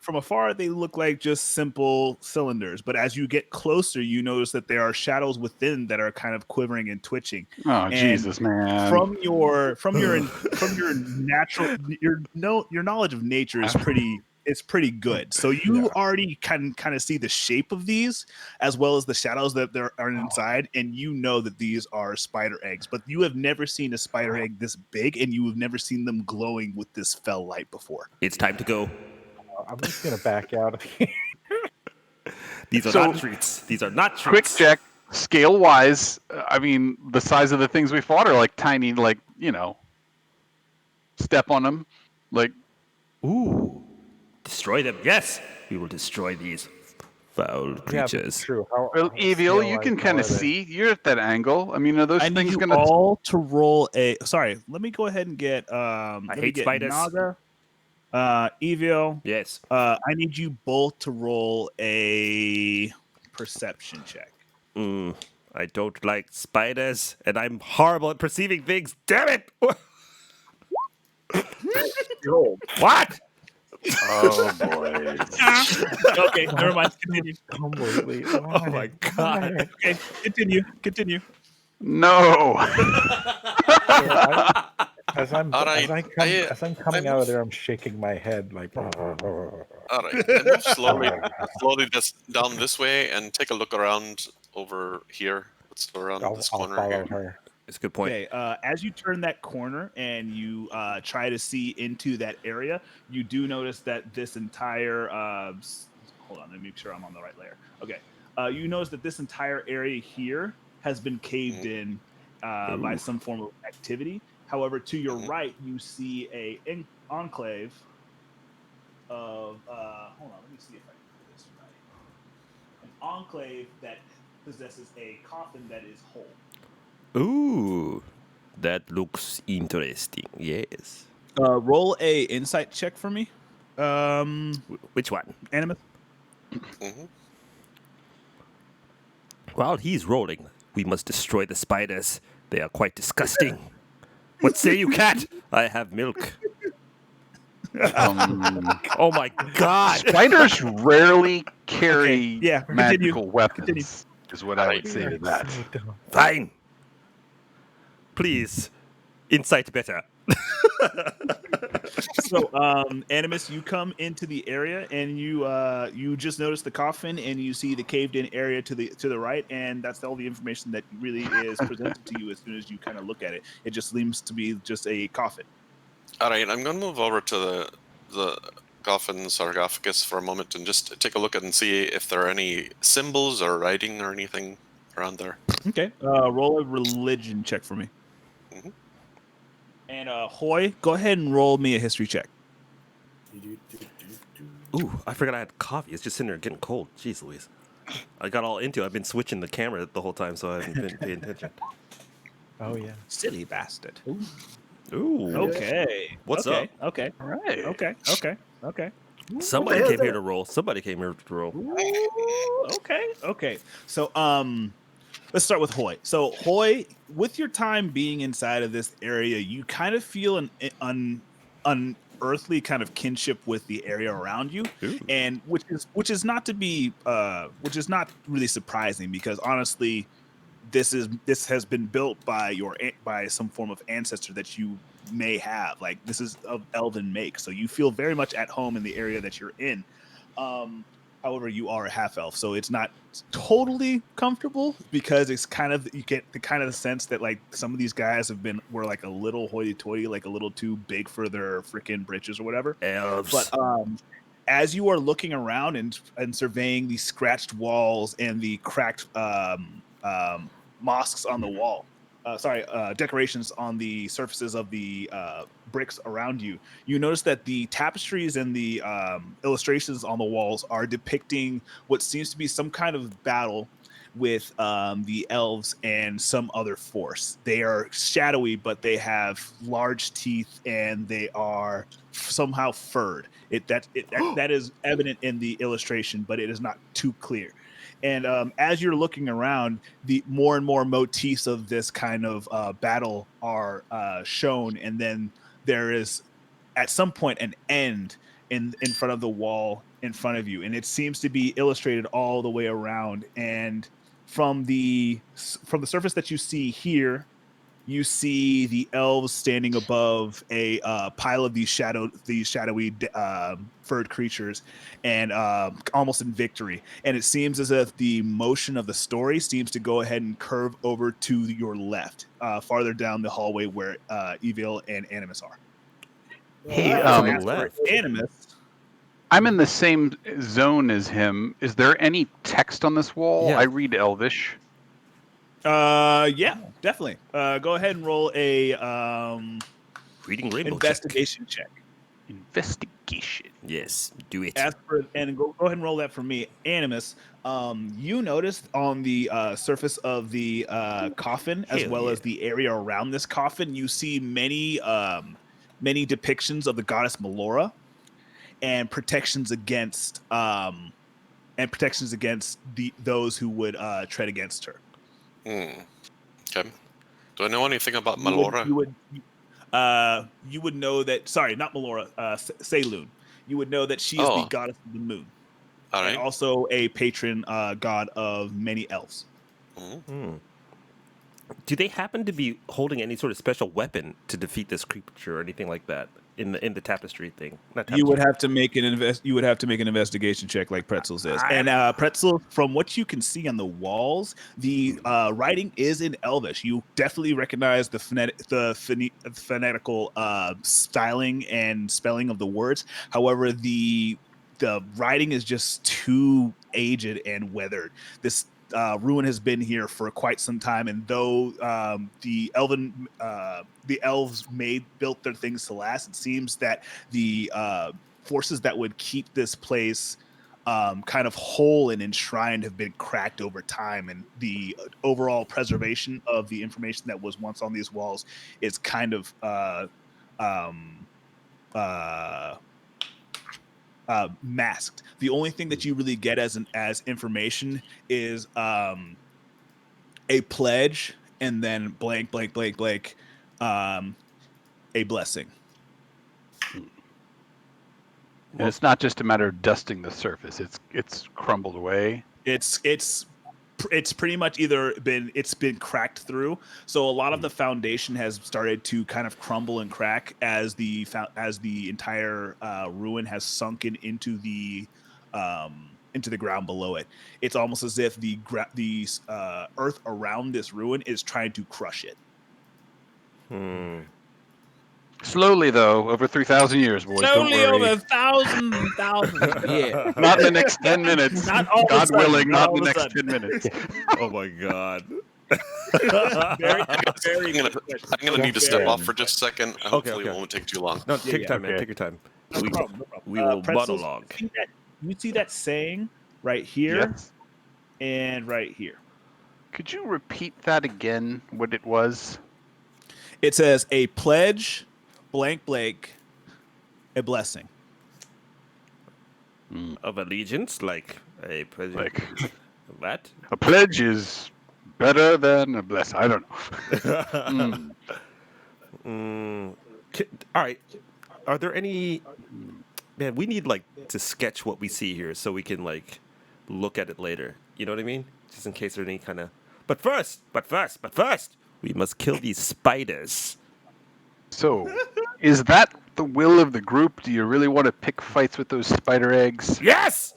Speaker 4: from afar, they look like just simple cylinders. But as you get closer, you notice that there are shadows within that are kind of quivering and twitching.
Speaker 5: oh
Speaker 4: And
Speaker 5: Jesus, man!
Speaker 4: From your natural your knowledge of nature is pretty good. So you already can kind of see the shape of these as well as the shadows that there are inside, and you know that these are spider eggs. But you have never seen a spider egg this big, and you have never seen them glowing with this fell light before.
Speaker 1: It's time to go.
Speaker 2: I'm just gonna back out of here.
Speaker 1: These are
Speaker 5: So-
Speaker 1: not treats. These are not
Speaker 5: Quick
Speaker 1: treats.
Speaker 5: check, scale wise. I mean, the size of the things we fought are like tiny, like step on them, like
Speaker 1: Ooh, Destroy them. Yes, we will destroy these foul
Speaker 2: Yeah, but
Speaker 1: creatures.
Speaker 2: true. How,
Speaker 5: Well,
Speaker 2: how
Speaker 5: Evil, you
Speaker 2: CLI,
Speaker 5: can
Speaker 2: how
Speaker 5: kind
Speaker 2: are
Speaker 5: of
Speaker 2: they?
Speaker 5: see. You're at that angle. I mean, are those
Speaker 4: I need
Speaker 5: things
Speaker 4: you
Speaker 5: going to?
Speaker 4: all to roll a. Sorry, let me go ahead and get.
Speaker 1: I
Speaker 4: Let me
Speaker 1: hate
Speaker 4: get
Speaker 1: spiders.
Speaker 4: Naga, Evil.
Speaker 1: Yes.
Speaker 4: I need you both to roll a perception check.
Speaker 1: I don't like spiders, and I'm horrible at perceiving things. Damn it!
Speaker 6: Behold.
Speaker 1: What?
Speaker 5: Oh boy.
Speaker 4: Okay, never mind. Continue.
Speaker 2: Completely.
Speaker 1: Oh my god!
Speaker 4: Okay, continue.
Speaker 5: No.
Speaker 2: As I'm
Speaker 3: All right,
Speaker 2: as I'm coming out
Speaker 3: move-
Speaker 2: of there, I'm shaking my head like.
Speaker 3: All right, I move slowly down this way and take a look around over here. What's around
Speaker 2: I'll
Speaker 3: this
Speaker 2: follow
Speaker 3: corner here?
Speaker 2: her.
Speaker 1: It's a good point.
Speaker 4: Okay, as you turn that corner and you try to see into that area, you do notice that this entire hold on, let me make sure I'm on the right layer. Okay, you notice that this entire area here has been caved in by some form of activity. However, to your right, you see a enclave of hold on, let me see if I can do this right. An enclave that possesses a coffin that is whole.
Speaker 1: Ooh, that looks interesting. Yes.
Speaker 4: Roll a insight check for me.
Speaker 1: Which one?
Speaker 4: Animus.
Speaker 3: hmm
Speaker 1: While he's rolling, we must destroy the spiders. They are quite disgusting. What say you, cat? I have milk. Oh my god!
Speaker 5: Spiders rarely carry
Speaker 4: yeah, continue.
Speaker 5: magical weapons.
Speaker 4: Continue.
Speaker 5: Is what I would say to that.
Speaker 1: Fine. Please, insight better.
Speaker 4: So, Animus, you come into the area and you just notice the coffin and you see the caved in area to the right, and that's all the information that really is presented to you as soon as you kind of look at it. It just seems to be just a coffin.
Speaker 3: All right, I'm going to move over to the coffin sarcophagus for a moment and just take a look at and see if there are any symbols or writing or anything around there.
Speaker 4: Okay. Roll a religion check for me.
Speaker 3: Mhm.
Speaker 4: And Hoy, go ahead and roll me a history check.
Speaker 1: Ooh, I forgot I had coffee. It's just sitting there getting cold. Jeez Louise. I got all into it. I've been switching the camera the whole time, so I haven't been paying attention.
Speaker 2: Oh yeah.
Speaker 4: Silly bastard.
Speaker 1: Ooh.
Speaker 4: Okay.
Speaker 1: What's
Speaker 4: okay.
Speaker 1: up?
Speaker 4: Okay.
Speaker 5: All right.
Speaker 4: Okay.
Speaker 1: Somebody
Speaker 6: hell
Speaker 1: came
Speaker 6: is
Speaker 1: here
Speaker 6: that?
Speaker 1: to roll. Somebody came here to roll.
Speaker 4: Okay. So let's start with Hoy. So Hoy, with your time being inside of this area, you kind of feel an unearthly kind of kinship with the area around you,
Speaker 1: Ooh.
Speaker 4: and which is not really surprising, because honestly, this has been built by some form of ancestor that you may have. Like, this is of elven make, so you feel very much at home in the area that you're in. However, you are a half elf, so it's not totally comfortable, because it's kind of, you get the kind of the sense that like some of these guys were like a little hoity-toity, like a little too big for their freaking britches or whatever.
Speaker 1: Elves.
Speaker 4: But as you are looking around and surveying the scratched walls and the cracked mosques on the wall, decorations on the surfaces of the bricks around you, you notice that the tapestries and the illustrations on the walls are depicting what seems to be some kind of battle with the elves and some other force. They are shadowy, but they have large teeth and they are somehow furred. That is evident in the illustration, but it is not too clear. And as you're looking around, the more and more motifs of this kind of battle are shown, and then there is at some point an end in front of the wall in front of you, and it seems to be illustrated all the way around. And from the surface that you see here, you see the elves standing above a pile of these shadowy furred creatures, and almost in victory. And it seems as if the motion of the story seems to go ahead and curve over to your left, farther down the hallway where Evil and Animus are.
Speaker 5: Hey,
Speaker 1: On the left.
Speaker 4: Animus.
Speaker 5: I'm in the same zone as him. Is there any text on this wall?
Speaker 1: Yeah.
Speaker 5: I read Elvish.
Speaker 4: Yeah, definitely. Go ahead and roll a
Speaker 1: Reading rainbow
Speaker 4: investigation check.
Speaker 5: Investigation.
Speaker 1: Yes, do it.
Speaker 4: As for and go ahead and roll that for me, Animus. You noticed on the surface of the coffin, as
Speaker 1: Hell
Speaker 4: well
Speaker 1: yeah.
Speaker 4: as the area around this coffin, you see many depictions of the goddess Melora and protections against those who would tread against her.
Speaker 3: Hmm. Okay. Do I know anything about
Speaker 4: You would,
Speaker 3: Melora?
Speaker 4: you would know that. Sorry, not Melora. Saloon. You would know that she is the
Speaker 3: Oh,
Speaker 4: goddess of the moon,
Speaker 3: all
Speaker 4: and
Speaker 3: right.
Speaker 4: also a patron god of many elves.
Speaker 3: Mhm.
Speaker 1: Do they happen to be holding any sort of special weapon to defeat this creature or anything like that in the tapestry thing? Not tapestry.
Speaker 4: You would have to make an investigation check, like Pretzel says. And Pretzel, from what you can see on the walls, the writing is in Elvish. You definitely recognize the phonetical styling and spelling of the words. However, the writing is just too aged and weathered. This ruin has been here for quite some time, and though the elves built their things to last, it seems that the forces that would keep this place kind of whole and enshrined have been cracked over time, and the overall preservation of the information that was once on these walls is kind of masked. The only thing that you really get as information is a pledge and then blank blank blank blank a blessing.
Speaker 5: And it's not just a matter of dusting the surface. It's crumbled away.
Speaker 4: It's pretty much either been cracked through, so a lot of the foundation has started to kind of crumble and crack as the entire ruin has sunken into the ground below it. It's almost as if the earth around this ruin is trying to crush it.
Speaker 5: Slowly, though, over 3,000 years, boys. Don't worry.
Speaker 4: thousands yeah.
Speaker 5: Not in the next 10 minutes.
Speaker 4: Not all of a
Speaker 5: God
Speaker 4: sudden,
Speaker 5: willing,
Speaker 4: not
Speaker 5: not
Speaker 4: all
Speaker 5: in the
Speaker 4: of a
Speaker 5: next
Speaker 4: sudden.
Speaker 5: 10 minutes.
Speaker 1: Oh my god.
Speaker 4: Very,
Speaker 3: I'm gonna need to step off for just a second. Hopefully,
Speaker 1: okay.
Speaker 3: it won't take too long.
Speaker 1: No, take your time, man.
Speaker 5: Okay.
Speaker 1: Take your time.
Speaker 4: No
Speaker 1: We,
Speaker 4: problem, no problem.
Speaker 1: we will
Speaker 4: Pretzels,
Speaker 1: monologue.
Speaker 4: You see that saying right here
Speaker 5: Yes.
Speaker 4: and right here.
Speaker 5: Could you repeat that again, what it was?
Speaker 4: It says a pledge, blank blank, a blessing.
Speaker 1: Of allegiance, like a president.
Speaker 5: Like,
Speaker 1: What?
Speaker 5: a pledge is better than a bless. I don't know.
Speaker 1: All right. Are there any? Man, we need like to sketch what we see here so we can like look at it later. You know what I mean? Just in case there's any kind of. But first, we must kill these spiders.
Speaker 5: So, is that the will of the group? Do you really want to pick fights with those spider eggs?
Speaker 1: Yes.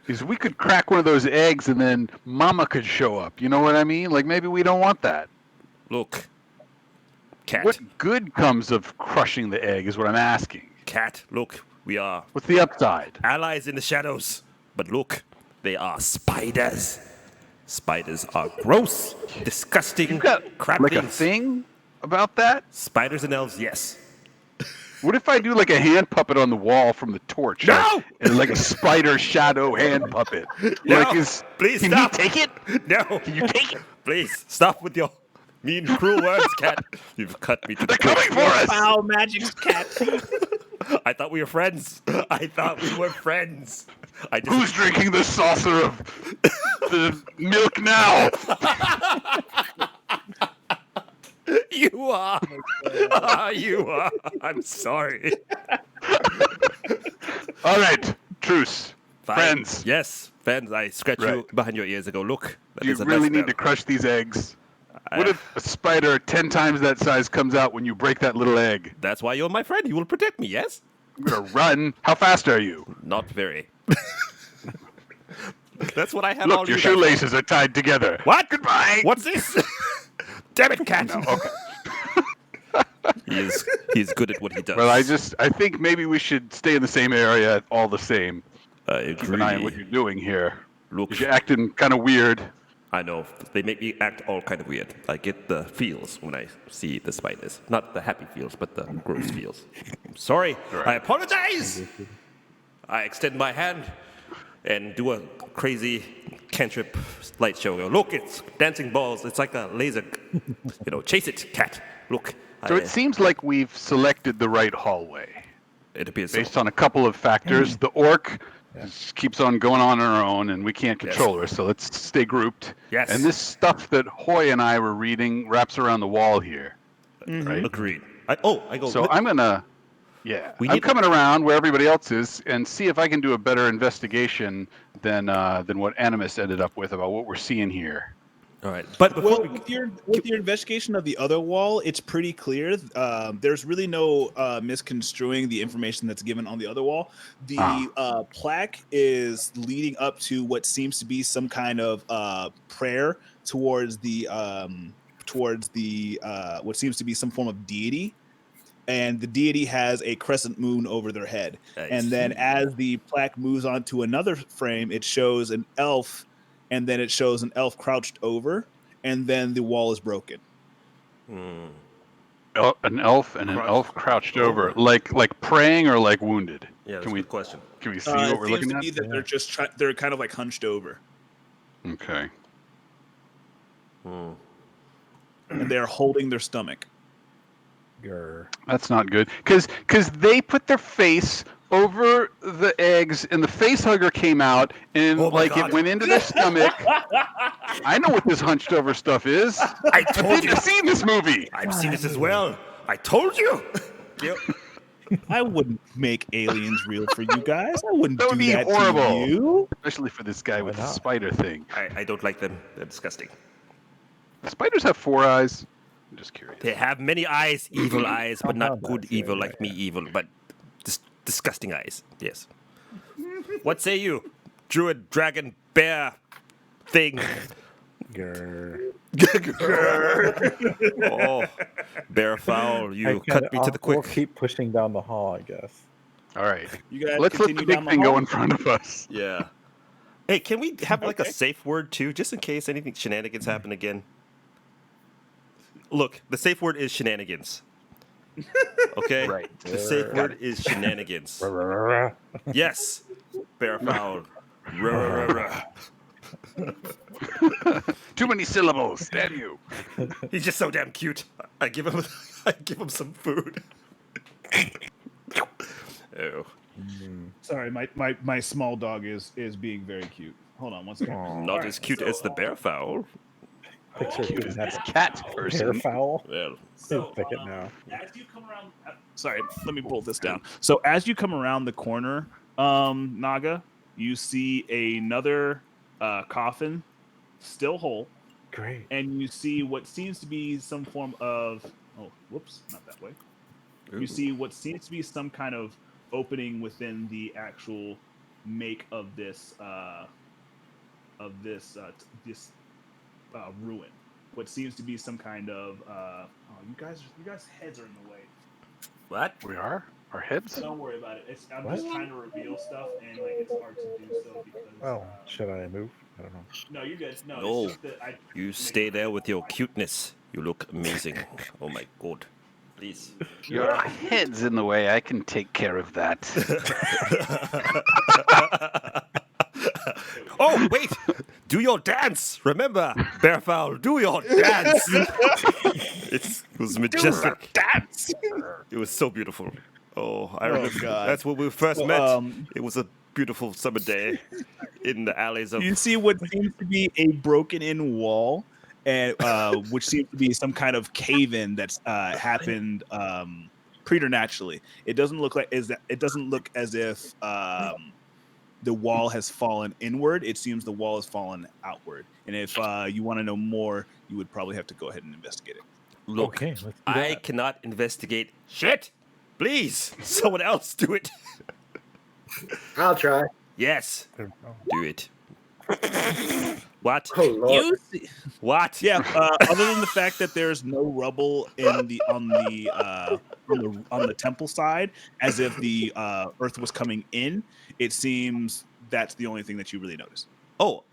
Speaker 5: Because we could crack one of those eggs and then Mama could show up. You know what I mean? Like, maybe we don't want that.
Speaker 1: Look, cat.
Speaker 5: What good comes of crushing the egg is what I'm asking.
Speaker 1: Cat. Look, we are
Speaker 5: What's the upside?
Speaker 1: allies in the shadows. But look, they are spiders. Spiders are gross, disgusting,
Speaker 5: You've got
Speaker 1: crap
Speaker 5: like a
Speaker 1: things.
Speaker 5: thing about that?
Speaker 1: Spiders and elves, yes.
Speaker 5: What if I do like a hand puppet on the wall from the torch?
Speaker 1: No!
Speaker 5: And like a spider shadow hand puppet.
Speaker 1: No!
Speaker 5: Like
Speaker 1: Please
Speaker 5: can
Speaker 1: stop.
Speaker 5: he take it?
Speaker 1: No.
Speaker 5: Can you take it?
Speaker 1: Please stop with your mean, cruel words, cat. You've cut me to the
Speaker 5: They're coming for us!
Speaker 4: Foul magic cat.
Speaker 1: I thought we were friends. I thought we were friends. I just.
Speaker 5: Who's drinking the saucer of the milk now?
Speaker 1: You are. You are. I'm sorry.
Speaker 5: All right, truce.
Speaker 1: Fine.
Speaker 5: Friends.
Speaker 1: Yes, friends. I scratch you
Speaker 5: Right.
Speaker 1: behind your ears and go, look. That
Speaker 5: You
Speaker 1: is a
Speaker 5: really
Speaker 1: nice
Speaker 5: need to
Speaker 1: bell.
Speaker 5: crush these eggs. What if a spider 10 times that size comes out when you break that little egg?
Speaker 1: That's why you're my friend. You will protect me, yes?
Speaker 5: I'm gonna run. How fast are you?
Speaker 1: Not very. That's what I have all
Speaker 5: Look, your
Speaker 1: you guys for.
Speaker 5: shoelaces are tied together.
Speaker 1: What?
Speaker 5: Goodbye.
Speaker 1: What's this? Damn it, cat.
Speaker 5: Okay.
Speaker 1: He's good at what he does.
Speaker 5: Well, I think maybe we should stay in the same area all the same.
Speaker 1: I
Speaker 5: Keep an eye on what
Speaker 1: agree.
Speaker 5: you're doing here.
Speaker 1: Look,
Speaker 5: 'Cause you're acting kind of weird.
Speaker 1: I know they make me act all kind of weird. I get the feels when I see the spiders. Not the happy feels, but the gross feels. I'm sorry. I apologize. I extend my hand and do a crazy cantrip light show. Look, it's dancing balls. It's like a laser. Chase it, cat. Look.
Speaker 5: So it seems like we've selected the right hallway
Speaker 1: It appears
Speaker 5: based
Speaker 1: so.
Speaker 5: on a couple of factors. The orc just keeps on going on her own, and we can't control her. So let's stay grouped.
Speaker 1: Yes.
Speaker 5: And this stuff that Hoy and I were reading wraps around the wall here, right?
Speaker 1: Agreed. I go.
Speaker 5: So I'm gonna,
Speaker 1: We
Speaker 5: I'm
Speaker 1: need-
Speaker 5: coming around where everybody else is and see if I can do a better investigation than what Animus ended up with about what we're seeing here.
Speaker 1: All right. But before
Speaker 4: Well, with your investigation of the other wall, it's pretty clear. There's really no misconstruing the information that's given on the other wall. The plaque is leading up to what seems to be some kind of prayer towards the what seems to be some form of deity. And the deity has a crescent moon over their head.
Speaker 1: I
Speaker 4: And then
Speaker 1: see.
Speaker 4: as the plaque moves on to another frame, it shows an elf, and then it shows an elf crouched over, and then the wall is broken.
Speaker 5: An elf and an elf crouched over,
Speaker 1: over.
Speaker 5: like praying or like wounded.
Speaker 1: yeah, that's
Speaker 5: Can
Speaker 1: a
Speaker 5: we
Speaker 1: good question.
Speaker 5: see
Speaker 4: It
Speaker 5: what we're
Speaker 4: seems
Speaker 5: looking
Speaker 4: to
Speaker 5: at?
Speaker 4: be that they're just they're kind of like hunched over,
Speaker 5: Okay.
Speaker 4: and they're holding their stomach.
Speaker 2: Grr.
Speaker 5: That's not good. Because they put their face over the eggs, and the face hugger came out, and
Speaker 1: Oh my
Speaker 5: it
Speaker 1: God.
Speaker 5: went into their stomach. I know what this hunched over stuff is.
Speaker 1: I told you.
Speaker 5: I've seen this movie.
Speaker 1: I've seen this as well. I told you. Yep.
Speaker 4: I wouldn't make aliens real for you guys. I wouldn't
Speaker 5: That would
Speaker 4: do
Speaker 5: be
Speaker 4: that
Speaker 5: horrible.
Speaker 4: to you.
Speaker 5: Especially for this guy with the
Speaker 2: not?
Speaker 5: spider thing.
Speaker 1: I don't like them. They're disgusting.
Speaker 5: Spiders have 4 eyes. I'm just curious.
Speaker 1: They have many eyes, evil eyes, but not
Speaker 2: that's
Speaker 1: good
Speaker 2: it,
Speaker 1: evil
Speaker 2: yeah,
Speaker 1: like me evil, but disgusting eyes. Yes. What say you, druid, dragon, bear, thing?
Speaker 2: Grr.
Speaker 1: Oh, bear foul! You
Speaker 2: I
Speaker 1: cut me to the
Speaker 2: We'll
Speaker 1: quick.
Speaker 2: keep pushing down the hall, I guess.
Speaker 5: All right.
Speaker 4: You guys
Speaker 5: Let's let the
Speaker 4: continue down
Speaker 5: big thing
Speaker 4: hall?
Speaker 5: go in front of us.
Speaker 1: Yeah. Hey, can we have like a
Speaker 4: Okay.
Speaker 1: safe word too, just in case anything shenanigans happen again? Look, the safe word is shenanigans. Okay.
Speaker 5: Right.
Speaker 1: The safe word is shenanigans.
Speaker 2: Grr.
Speaker 1: Yes. Bear foul. Ruh.
Speaker 5: Too many syllables. Damn you.
Speaker 1: He's just so damn cute. I give him some food. Oh.
Speaker 4: Sorry, my small dog is being very cute. Hold on one second.
Speaker 1: Not as cute as the bear foul.
Speaker 2: Picture
Speaker 5: Cute
Speaker 2: of
Speaker 5: as
Speaker 2: that
Speaker 5: this cat
Speaker 2: hair
Speaker 5: person.
Speaker 2: foul.
Speaker 1: Well,
Speaker 2: Pick it now.
Speaker 4: As you come around, sorry, let me pull this down. So as you come around the corner, Naga, you see another coffin, still whole,
Speaker 2: Great.
Speaker 4: and you see what seems to be some form of whoops, not that way.
Speaker 1: ooh.
Speaker 4: You see what seems to be some kind of opening within the actual make of this ruin. What seems to be some kind of you guys' heads are in the way.
Speaker 1: What?
Speaker 5: We are? Our heads?
Speaker 4: Don't worry about it. I'm
Speaker 2: What?
Speaker 4: just trying to reveal stuff, and it's hard to do so because.
Speaker 2: Oh, should I move? I don't know.
Speaker 4: No, you're good. No,
Speaker 1: No.
Speaker 4: it's just that
Speaker 1: You stay there with your cuteness. You look amazing. Oh my god. Please.
Speaker 5: Your head's in the way. I can take care of that.
Speaker 1: Oh, wait! Do your dance! Remember, bear foul, do your dance! It was majestic.
Speaker 4: dance.
Speaker 1: It was so beautiful. Oh, I remember.
Speaker 4: God.
Speaker 1: That's when we first
Speaker 4: So,
Speaker 1: met. It was a beautiful summer day in the alleys of.
Speaker 4: You see what seems to be a broken-in wall, and which seems to be some kind of cave-in that's happened preternaturally. It doesn't look as if the wall has fallen inward. It seems the wall has fallen outward. And if you want to know more, you would probably have to go ahead and investigate it.
Speaker 1: Look,
Speaker 2: Okay, let's do
Speaker 1: I
Speaker 2: that.
Speaker 1: cannot investigate shit. Please, someone else do it.
Speaker 6: I'll try.
Speaker 1: Yes, do it. What?
Speaker 6: Oh Lord.
Speaker 1: What?
Speaker 4: Yeah. Other than the fact that there's no rubble on the temple side, as if the earth was coming in, it seems that's the only thing that you really notice.
Speaker 1: Oh,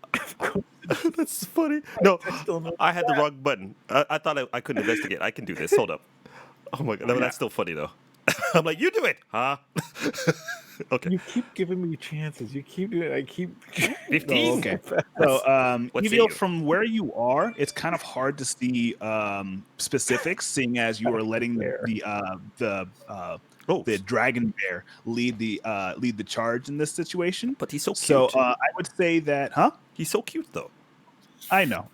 Speaker 1: That's funny. No,
Speaker 2: I still know
Speaker 1: I had the wrong button. I thought I couldn't investigate. I can do this. Hold up. Oh my god, no, that's still funny though. I'm like, you do it, huh? Okay.
Speaker 2: You keep giving me chances. You keep doing it. I keep.
Speaker 1: 15?
Speaker 2: No,
Speaker 4: Okay.
Speaker 2: so fast.
Speaker 4: So,
Speaker 1: What say
Speaker 4: Evil,
Speaker 1: you?
Speaker 4: from where you are, it's kind of hard to see specifics, seeing as you are letting
Speaker 2: Bear.
Speaker 1: Oh,
Speaker 4: the dragon bear lead the charge in this situation.
Speaker 1: but he's so
Speaker 4: So,
Speaker 1: cute.
Speaker 4: I would say that, huh?
Speaker 1: He's so cute though.
Speaker 4: I know.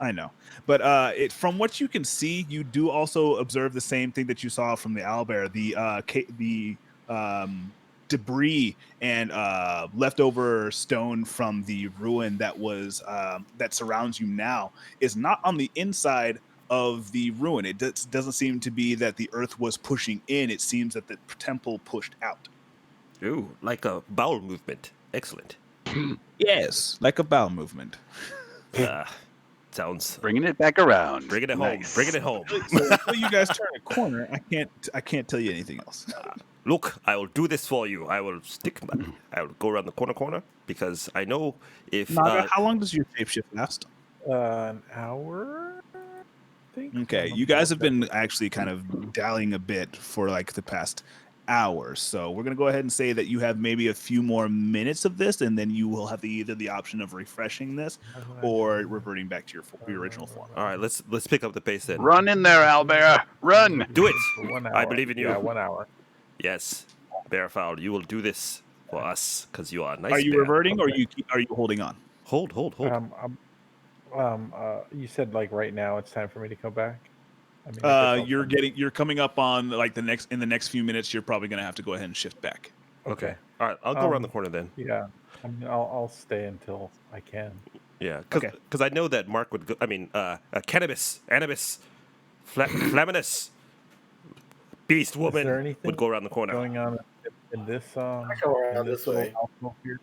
Speaker 4: But from what you can see, you do also observe the same thing that you saw from the owlbear, the debris and leftover stone from the ruin that surrounds you now is not on the inside of the ruin. It doesn't seem to be that the earth was pushing in. It seems that the temple pushed out.
Speaker 1: Ooh, like a bowel movement. Excellent.
Speaker 4: Yes, like a bowel movement.
Speaker 1: Sounds.
Speaker 5: Bringing it back around.
Speaker 1: Bringing it home.
Speaker 5: Nice.
Speaker 1: Bringing it home.
Speaker 4: So until you guys turn a corner, I can't tell you anything else.
Speaker 1: Look, I will do this for you. I will I will go around the corner because I know if.
Speaker 4: Naga, how long does your shapeshift last?
Speaker 2: An hour. I think.
Speaker 4: Okay, you guys have been actually kind of dallying a bit for like the past hour, so we're gonna go ahead and say that you have maybe a few more minutes of this, and then you will have either the option of refreshing this or reverting back to your original form.
Speaker 1: All right, let's pick up the pace then.
Speaker 5: Run in there, owlbear. Run.
Speaker 1: Do it.
Speaker 2: 1 hour.
Speaker 1: I believe in you.
Speaker 2: Yeah, 1 hour.
Speaker 1: Yes, Bearfowl, you will do this for us because you are a nice.
Speaker 4: Are you
Speaker 1: bear.
Speaker 4: reverting or are you holding on?
Speaker 1: Hold.
Speaker 2: You said like right now it's time for me to come back. I mean, I guess I'll
Speaker 4: You're coming up on like in the next few minutes. You're probably gonna have to go ahead and shift back.
Speaker 1: Okay. All right, I'll go around the corner then.
Speaker 2: Yeah, I mean, I'll stay until I can.
Speaker 1: Yeah,
Speaker 4: Okay.
Speaker 1: because I know that Mark would go. I mean, cannabis, anibus, flaminus, beast woman
Speaker 2: there anything
Speaker 1: would go around the corner.
Speaker 2: Going on in this
Speaker 6: I go around this way.
Speaker 2: little here?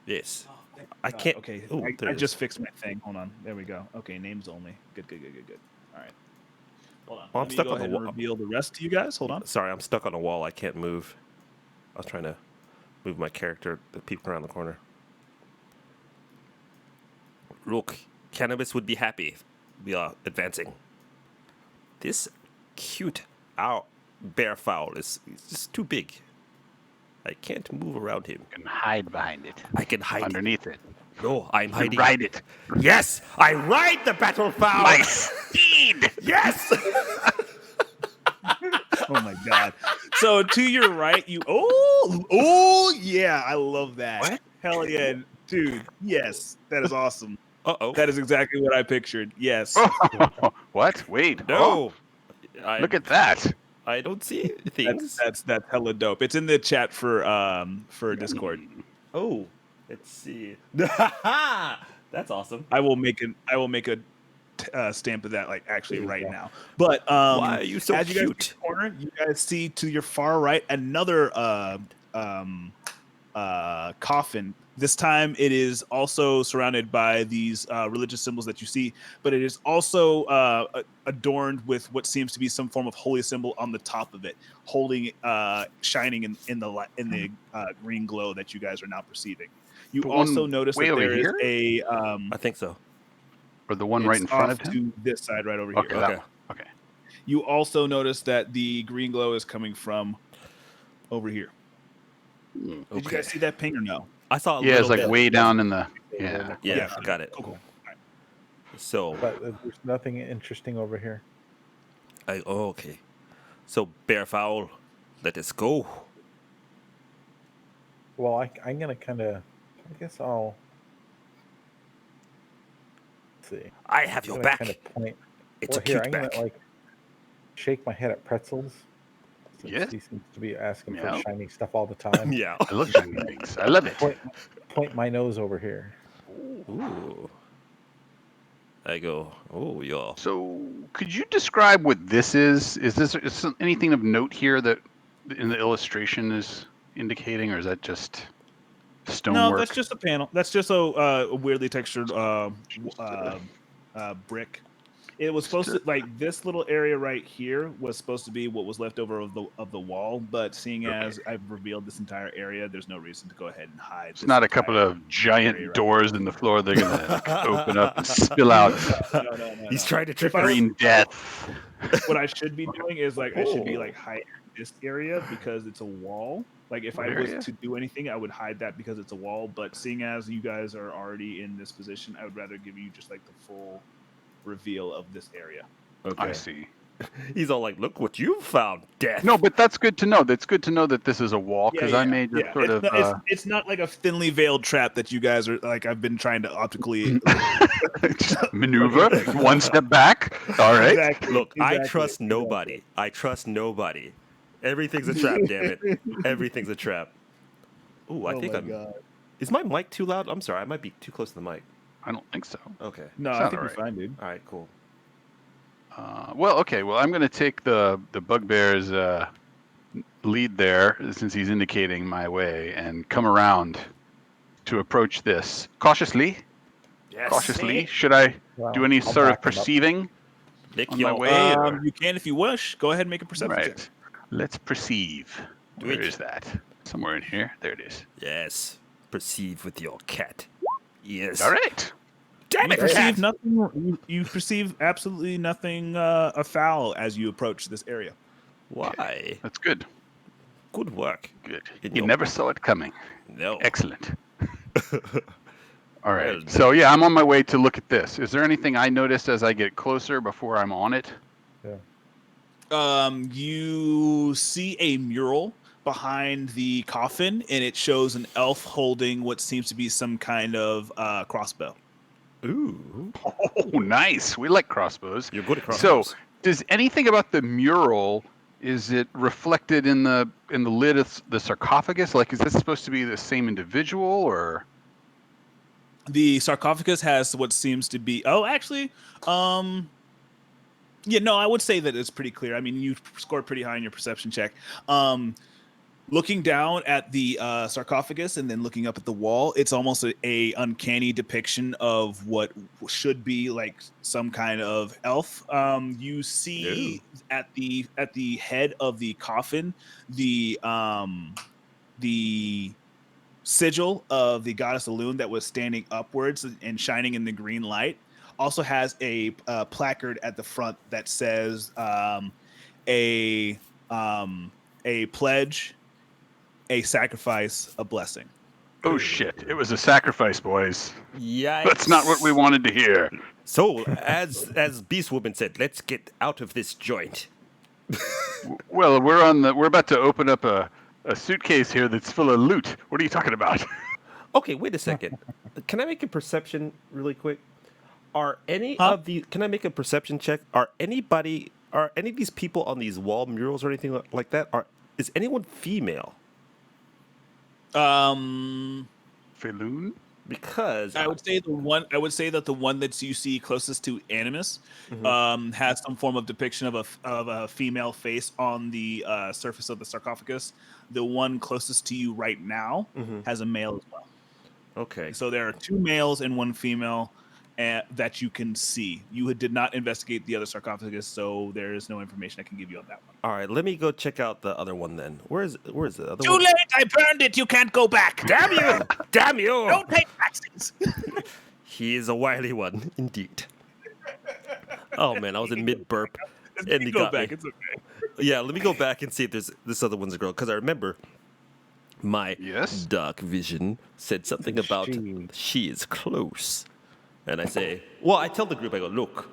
Speaker 1: Yes, I can't.
Speaker 4: Okay,
Speaker 1: Ooh, there
Speaker 4: I
Speaker 1: it is.
Speaker 4: just fixed my thing. Hold on. There we go. Okay, names only. Good. All right. Hold on.
Speaker 1: Well, I'm
Speaker 4: Let me
Speaker 1: stuck
Speaker 4: go
Speaker 1: on the
Speaker 4: ahead and
Speaker 1: wall.
Speaker 4: reveal the rest to you guys. Hold on.
Speaker 1: Sorry, I'm stuck on a wall. I can't move. I was trying to move my character, the people around the corner. Look, cannabis would be happy if we are advancing. This cute bear fowl is just too big. I can't move around him.
Speaker 5: You can hide behind it.
Speaker 1: I can hide
Speaker 5: Underneath it.
Speaker 1: No, I'm
Speaker 5: You can
Speaker 1: hiding.
Speaker 5: ride it.
Speaker 1: Yes, I ride the battle fowl.
Speaker 5: My steed.
Speaker 1: Yes.
Speaker 4: Oh my god. So to your right, yeah, I love that.
Speaker 5: What?
Speaker 4: Hell yeah, dude. Yes, that is awesome.
Speaker 1: Uh-oh.
Speaker 4: That is exactly what I pictured. Yes.
Speaker 5: What? Wait.
Speaker 1: No.
Speaker 5: Oh, look at that.
Speaker 1: I don't see things.
Speaker 4: That's hella dope. It's in the chat for Discord.
Speaker 1: Oh, let's see. That's awesome.
Speaker 4: I will make a stamp of that like actually right now. But
Speaker 1: Why are you so
Speaker 4: as you guys
Speaker 1: cute?
Speaker 4: get to the corner, you guys see to your far right another coffin. This time it is also surrounded by these religious symbols that you see, but it is also adorned with what seems to be some form of holy symbol on the top of it, holding shining in the green glow that you guys are now perceiving. You
Speaker 5: The
Speaker 4: also
Speaker 5: one
Speaker 4: notice
Speaker 5: way
Speaker 4: that
Speaker 5: over
Speaker 4: there is
Speaker 5: here?
Speaker 4: a
Speaker 1: I think so.
Speaker 5: Or the one right in
Speaker 4: it's
Speaker 5: front
Speaker 4: off
Speaker 5: of him?
Speaker 4: to this side right over
Speaker 5: Okay,
Speaker 4: here.
Speaker 5: that
Speaker 1: Okay.
Speaker 5: one. Okay.
Speaker 4: You also notice that the green glow is coming from over here. Did you
Speaker 1: Okay.
Speaker 4: guys see that ping or no?
Speaker 1: I saw a
Speaker 5: Yeah, it's
Speaker 1: little
Speaker 5: like
Speaker 1: bit.
Speaker 5: way down in the. Yeah.
Speaker 1: Yeah,
Speaker 4: Yeah.
Speaker 1: got it.
Speaker 4: Cool.
Speaker 1: So,
Speaker 2: But there's nothing interesting over here.
Speaker 1: okay. So, bear fowl, let us go.
Speaker 2: Well, I'm gonna kind of. I guess I'll. Let's see.
Speaker 1: I have your
Speaker 2: I'm
Speaker 1: back.
Speaker 2: gonna kind of point.
Speaker 1: It's
Speaker 2: Well,
Speaker 1: a
Speaker 2: here
Speaker 1: cute
Speaker 2: I'm
Speaker 1: back.
Speaker 2: gonna like shake my head at pretzels. Since
Speaker 5: Yes.
Speaker 2: he seems to be asking
Speaker 5: Yeah.
Speaker 2: for shiny stuff all the time.
Speaker 1: Yeah.
Speaker 5: I love shiny things. I love it.
Speaker 2: Point my nose over here.
Speaker 1: Ooh. I go, oh, yeah.
Speaker 5: So, could you describe what this is? Is anything of note here that in the illustration is indicating, or is that just stonework?
Speaker 4: No, that's just a panel. That's just a weirdly textured brick. It was supposed to like this little area right here was supposed to be what was left over of the wall, but seeing as I've revealed this entire area, there's no reason to go ahead and hide.
Speaker 5: It's not a couple of giant doors in the floor they're gonna open up and spill out
Speaker 4: No.
Speaker 1: He's trying to trick
Speaker 5: green death.
Speaker 4: What I should be doing is like I should be like hiding this area because it's a wall. Like if I was to do anything, I would hide that because it's a wall. But seeing as you guys are already in this position, I would rather give you just like the full reveal of this area.
Speaker 1: Okay.
Speaker 5: I see.
Speaker 1: He's all like, "Look what you found, death."
Speaker 5: No, but that's good to know. That's good to know that this is a wall because I made just sort of.
Speaker 4: It's not like a thinly veiled trap that you guys are like. I've been trying to optically
Speaker 5: maneuver one step back. All right.
Speaker 4: Exactly.
Speaker 1: Look, I trust nobody. I trust nobody. Everything's a trap. Damn it! Everything's a trap. Ooh, I think I'm. Is my mic too loud? I'm sorry. I might be too close to the mic.
Speaker 5: I don't think so.
Speaker 1: Okay.
Speaker 4: No, I think we're fine, dude.
Speaker 1: All right. Cool.
Speaker 5: Well, okay. Well, I'm going to take the bugbear's lead there since he's indicating my way and come around to approach this cautiously.
Speaker 1: Yes.
Speaker 5: Cautiously. Should I do any sort of perceiving on my way?
Speaker 4: You can if you wish. Go ahead and make a perception check.
Speaker 5: Right. Let's perceive. Where is that? Somewhere in here. There it is.
Speaker 1: Yes. Perceive with your cat. Yes.
Speaker 5: All right.
Speaker 1: Damn
Speaker 4: You
Speaker 1: it,
Speaker 4: perceive
Speaker 1: cat.
Speaker 4: nothing. You perceive absolutely nothing afoul as you approach this area.
Speaker 1: Why?
Speaker 5: That's good.
Speaker 1: Good work.
Speaker 5: Good.
Speaker 1: In
Speaker 5: You
Speaker 1: your-
Speaker 5: never saw it coming.
Speaker 1: No.
Speaker 5: Excellent. All right.
Speaker 1: Well done.
Speaker 5: So yeah, I'm on my way to look at this. Is there anything I noticed as I get closer before I'm on it?
Speaker 4: You see a mural behind the coffin, and it shows an elf holding what seems to be some kind of crossbow.
Speaker 1: Ooh.
Speaker 5: Oh, nice. We like crossbows.
Speaker 1: You're good at
Speaker 5: So,
Speaker 1: crossbows.
Speaker 5: does anything about the mural, is it reflected in the lid of the sarcophagus? Like, is this supposed to be the same individual or?
Speaker 4: The sarcophagus has what seems to be. Oh, actually, yeah, no, I would say that it's pretty clear. I mean, you scored pretty high in your perception check. Looking down at the sarcophagus and then looking up at the wall, it's almost a uncanny depiction of what should be like some kind of elf. You see at the head of the coffin the sigil of the goddess Elune that was standing upwards and shining in the green light. Also has a placard at the front that says a pledge, a sacrifice, a blessing.
Speaker 5: Oh shit! It was a sacrifice, boys.
Speaker 1: Yikes.
Speaker 5: That's not what we wanted to hear.
Speaker 1: So, as Beast Woman said, let's get out of this joint.
Speaker 5: Well, we're about to open up a suitcase here that's full of loot. What are you talking about?
Speaker 1: Okay, wait a second. Can I make a perception really quick? Are any of the? Can I make a perception check? Are any of these people on these wall murals or anything like that? Is anyone female?
Speaker 5: Feloon?
Speaker 1: Because
Speaker 4: I would say that the one that you see closest to Animus has some form of depiction of a female face on the surface of the sarcophagus. The one closest to you right now has a male as well.
Speaker 1: Okay.
Speaker 4: So there are two males and one female that you can see. You did not investigate the other sarcophagus, so there is no information I can give you on that one.
Speaker 1: All right, let me go check out the other one then. Where's the other
Speaker 4: Too
Speaker 1: one?
Speaker 4: late! I burned it. You can't go back.
Speaker 1: Damn you! Damn you!
Speaker 4: Don't take taxis.
Speaker 1: He is a wily one, indeed. Oh man, I was in mid burp, and he
Speaker 4: go
Speaker 1: got
Speaker 4: back.
Speaker 1: me.
Speaker 4: It's okay.
Speaker 1: Yeah, let me go back and see if this other one's a girl, because I remember my
Speaker 5: Yes?
Speaker 1: dark vision said something about
Speaker 2: She.
Speaker 1: she is close, and I say, well, I tell the group, I go, look,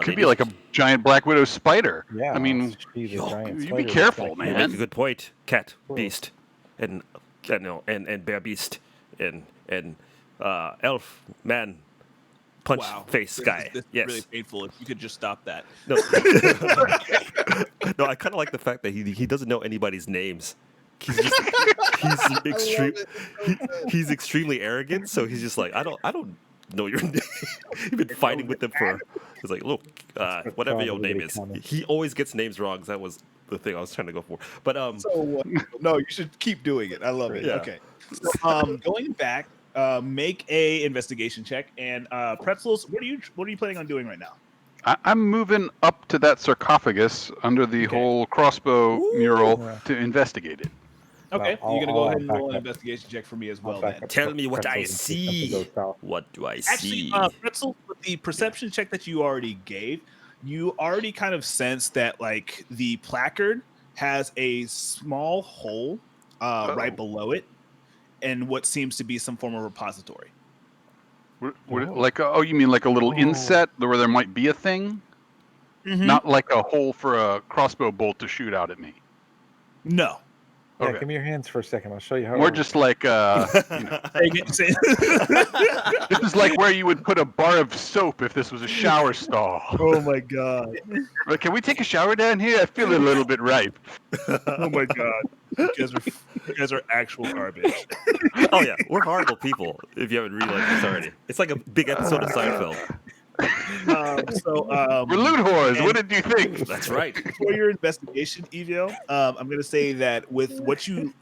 Speaker 5: Could be like a giant black widow spider.
Speaker 2: Yeah.
Speaker 5: I mean,
Speaker 2: she's a giant
Speaker 5: you be
Speaker 2: spider
Speaker 5: careful,
Speaker 2: that's like-
Speaker 1: You
Speaker 5: man.
Speaker 1: make a good point, cat, beast, and bear beast, and elf, man, punch face guy.
Speaker 4: This is
Speaker 1: Yes.
Speaker 4: really painful. If you could just stop that.
Speaker 1: No, no, I kind of like the fact that he doesn't know anybody's names. He's extremely arrogant, so he's just like, I don't know your name. You've been fighting with him for. He's like, look, whatever your name is. He always gets names wrong. That was the thing I was trying to go for. But
Speaker 4: No, you should keep doing it. I love it.
Speaker 1: Yeah.
Speaker 4: Okay. So, going back, make a investigation check. And Pretzels, what are you planning on doing right now?
Speaker 5: I'm moving up to that sarcophagus under the
Speaker 4: Okay.
Speaker 5: whole crossbow mural
Speaker 2: Yeah.
Speaker 5: to investigate it.
Speaker 4: Okay,
Speaker 2: I'll-
Speaker 4: you're gonna go
Speaker 2: I'll
Speaker 4: ahead and
Speaker 2: back
Speaker 4: roll an
Speaker 2: up.
Speaker 4: investigation check for me as
Speaker 2: I'll
Speaker 4: well.
Speaker 2: back
Speaker 4: Then
Speaker 2: up.
Speaker 1: Tell me what I
Speaker 2: Pretzels and
Speaker 1: see.
Speaker 2: go south.
Speaker 1: What do I
Speaker 4: actually,
Speaker 1: see?
Speaker 4: Pretzel, with the perception check that you already gave, you already kind of sense that like the placard has a small hole right below it, and what seems to be some form of repository.
Speaker 5: Like, you mean like a little inset where there might be a thing?
Speaker 4: Mhm.
Speaker 5: Not like a hole for a crossbow bolt to shoot out at me.
Speaker 4: No.
Speaker 2: Yeah,
Speaker 5: Okay.
Speaker 2: give me your hands for a second. I'll show you how.
Speaker 5: More
Speaker 2: it
Speaker 5: just
Speaker 2: works.
Speaker 5: like, you know,
Speaker 4: Say-
Speaker 5: this is like where you would put a bar of soap if this was a shower stall.
Speaker 4: oh my god!
Speaker 5: Like, can we take a shower down here? I feel a little bit ripe.
Speaker 4: Oh my god! You guys are actual garbage.
Speaker 1: Oh yeah, we're horrible people. If you haven't realized this already, it's like a big episode of Seinfeld.
Speaker 5: We're loot whores.
Speaker 4: and-
Speaker 5: What did you think?
Speaker 1: That's right.
Speaker 4: For your investigation, Evio, I'm going to say that with what you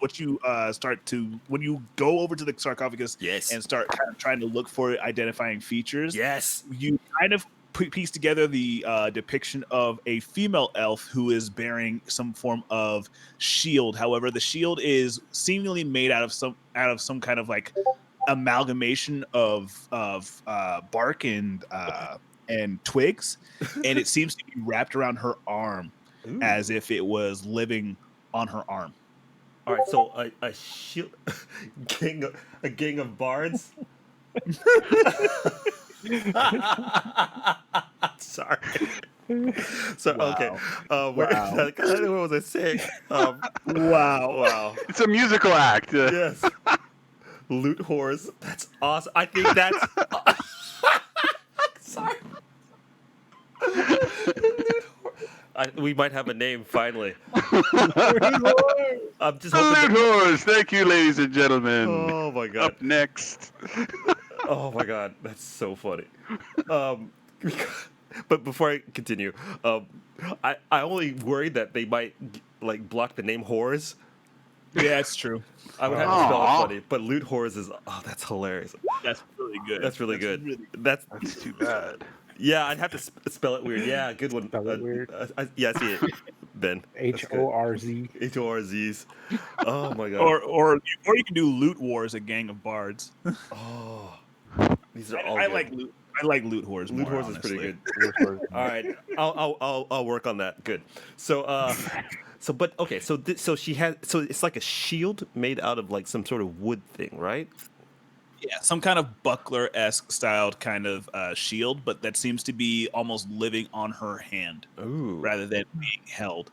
Speaker 4: start to when you go over to the sarcophagus
Speaker 1: Yes.
Speaker 4: and start kind of trying to look for identifying features,
Speaker 1: Yes.
Speaker 4: you kind of piece together the depiction of a female elf who is bearing some form of shield. However, the shield is seemingly made out of some kind of like amalgamation of bark and twigs, and it seems to be wrapped around her arm
Speaker 1: Ooh.
Speaker 4: as if it was living on her arm.
Speaker 1: All right. So a shield, a gang of bards. Sorry. So
Speaker 4: Wow.
Speaker 1: okay.
Speaker 4: Wow.
Speaker 1: What was I saying?
Speaker 4: Wow.
Speaker 1: Wow.
Speaker 5: It's a musical act.
Speaker 1: Yes. Loot whores. That's awesome. I think that's. Sorry. We might have a name finally. I'm just hoping.
Speaker 5: Loot whores. Thank you, ladies and gentlemen.
Speaker 1: Oh my god.
Speaker 5: Up next.
Speaker 1: Oh my god, that's so funny. But before I continue, I only worry that they might like block the name whores.
Speaker 4: Yeah, it's true.
Speaker 1: I would have to spell
Speaker 5: Aw.
Speaker 1: it funny, but loot whores is that's hilarious.
Speaker 4: That's really good.
Speaker 1: That's really good.
Speaker 4: really-
Speaker 1: That's
Speaker 5: That's too bad.
Speaker 1: yeah. I'd have to spell it weird. Yeah, good one.
Speaker 2: Spell it weird.
Speaker 1: Yeah, I see it. Ben.
Speaker 2: HORZ.
Speaker 1: HORZs. Oh my god.
Speaker 4: or you can do loot wars, a gang of bards.
Speaker 1: Oh, these are all.
Speaker 4: I
Speaker 1: good.
Speaker 4: like loot. I like loot whores.
Speaker 1: Loot
Speaker 4: more,
Speaker 1: whores is pretty
Speaker 4: honestly.
Speaker 1: good. All right, I'll work on that. Good. So but okay. So she has. So it's like a shield made out of like some sort of wood thing, right?
Speaker 4: Yeah, some kind of buckler-esque styled kind of shield, but that seems to be almost living on her hand
Speaker 1: Ooh.
Speaker 4: rather than being held.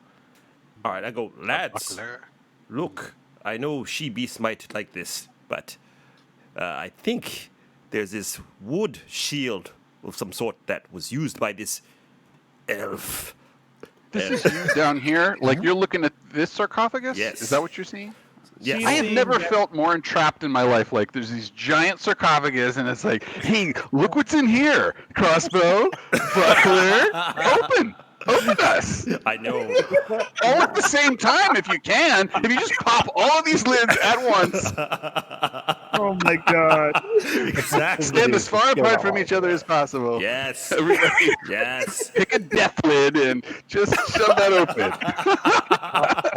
Speaker 1: All right. I go, lads.
Speaker 5: Buckler.
Speaker 1: Look, I know she beasts might like this, but I think there's this wood shield of some sort that was used by this elf.
Speaker 5: This is you down here. Like you're looking at this sarcophagus.
Speaker 1: Yes.
Speaker 5: Is that what you're seeing?
Speaker 1: Yes.
Speaker 5: I have never felt more entrapped in my life. Like there's these giant sarcophagus, and it's like, hey, look what's in here: crossbow, buckler, open us.
Speaker 1: I know.
Speaker 5: All at the same time, if you can. If you just pop all of these lids at once,
Speaker 4: Oh my god!
Speaker 1: Exactly.
Speaker 5: stand as far apart from each other as possible.
Speaker 1: Yes.
Speaker 5: Everybody,
Speaker 1: Yes.
Speaker 5: pick a death lid and just shove that open.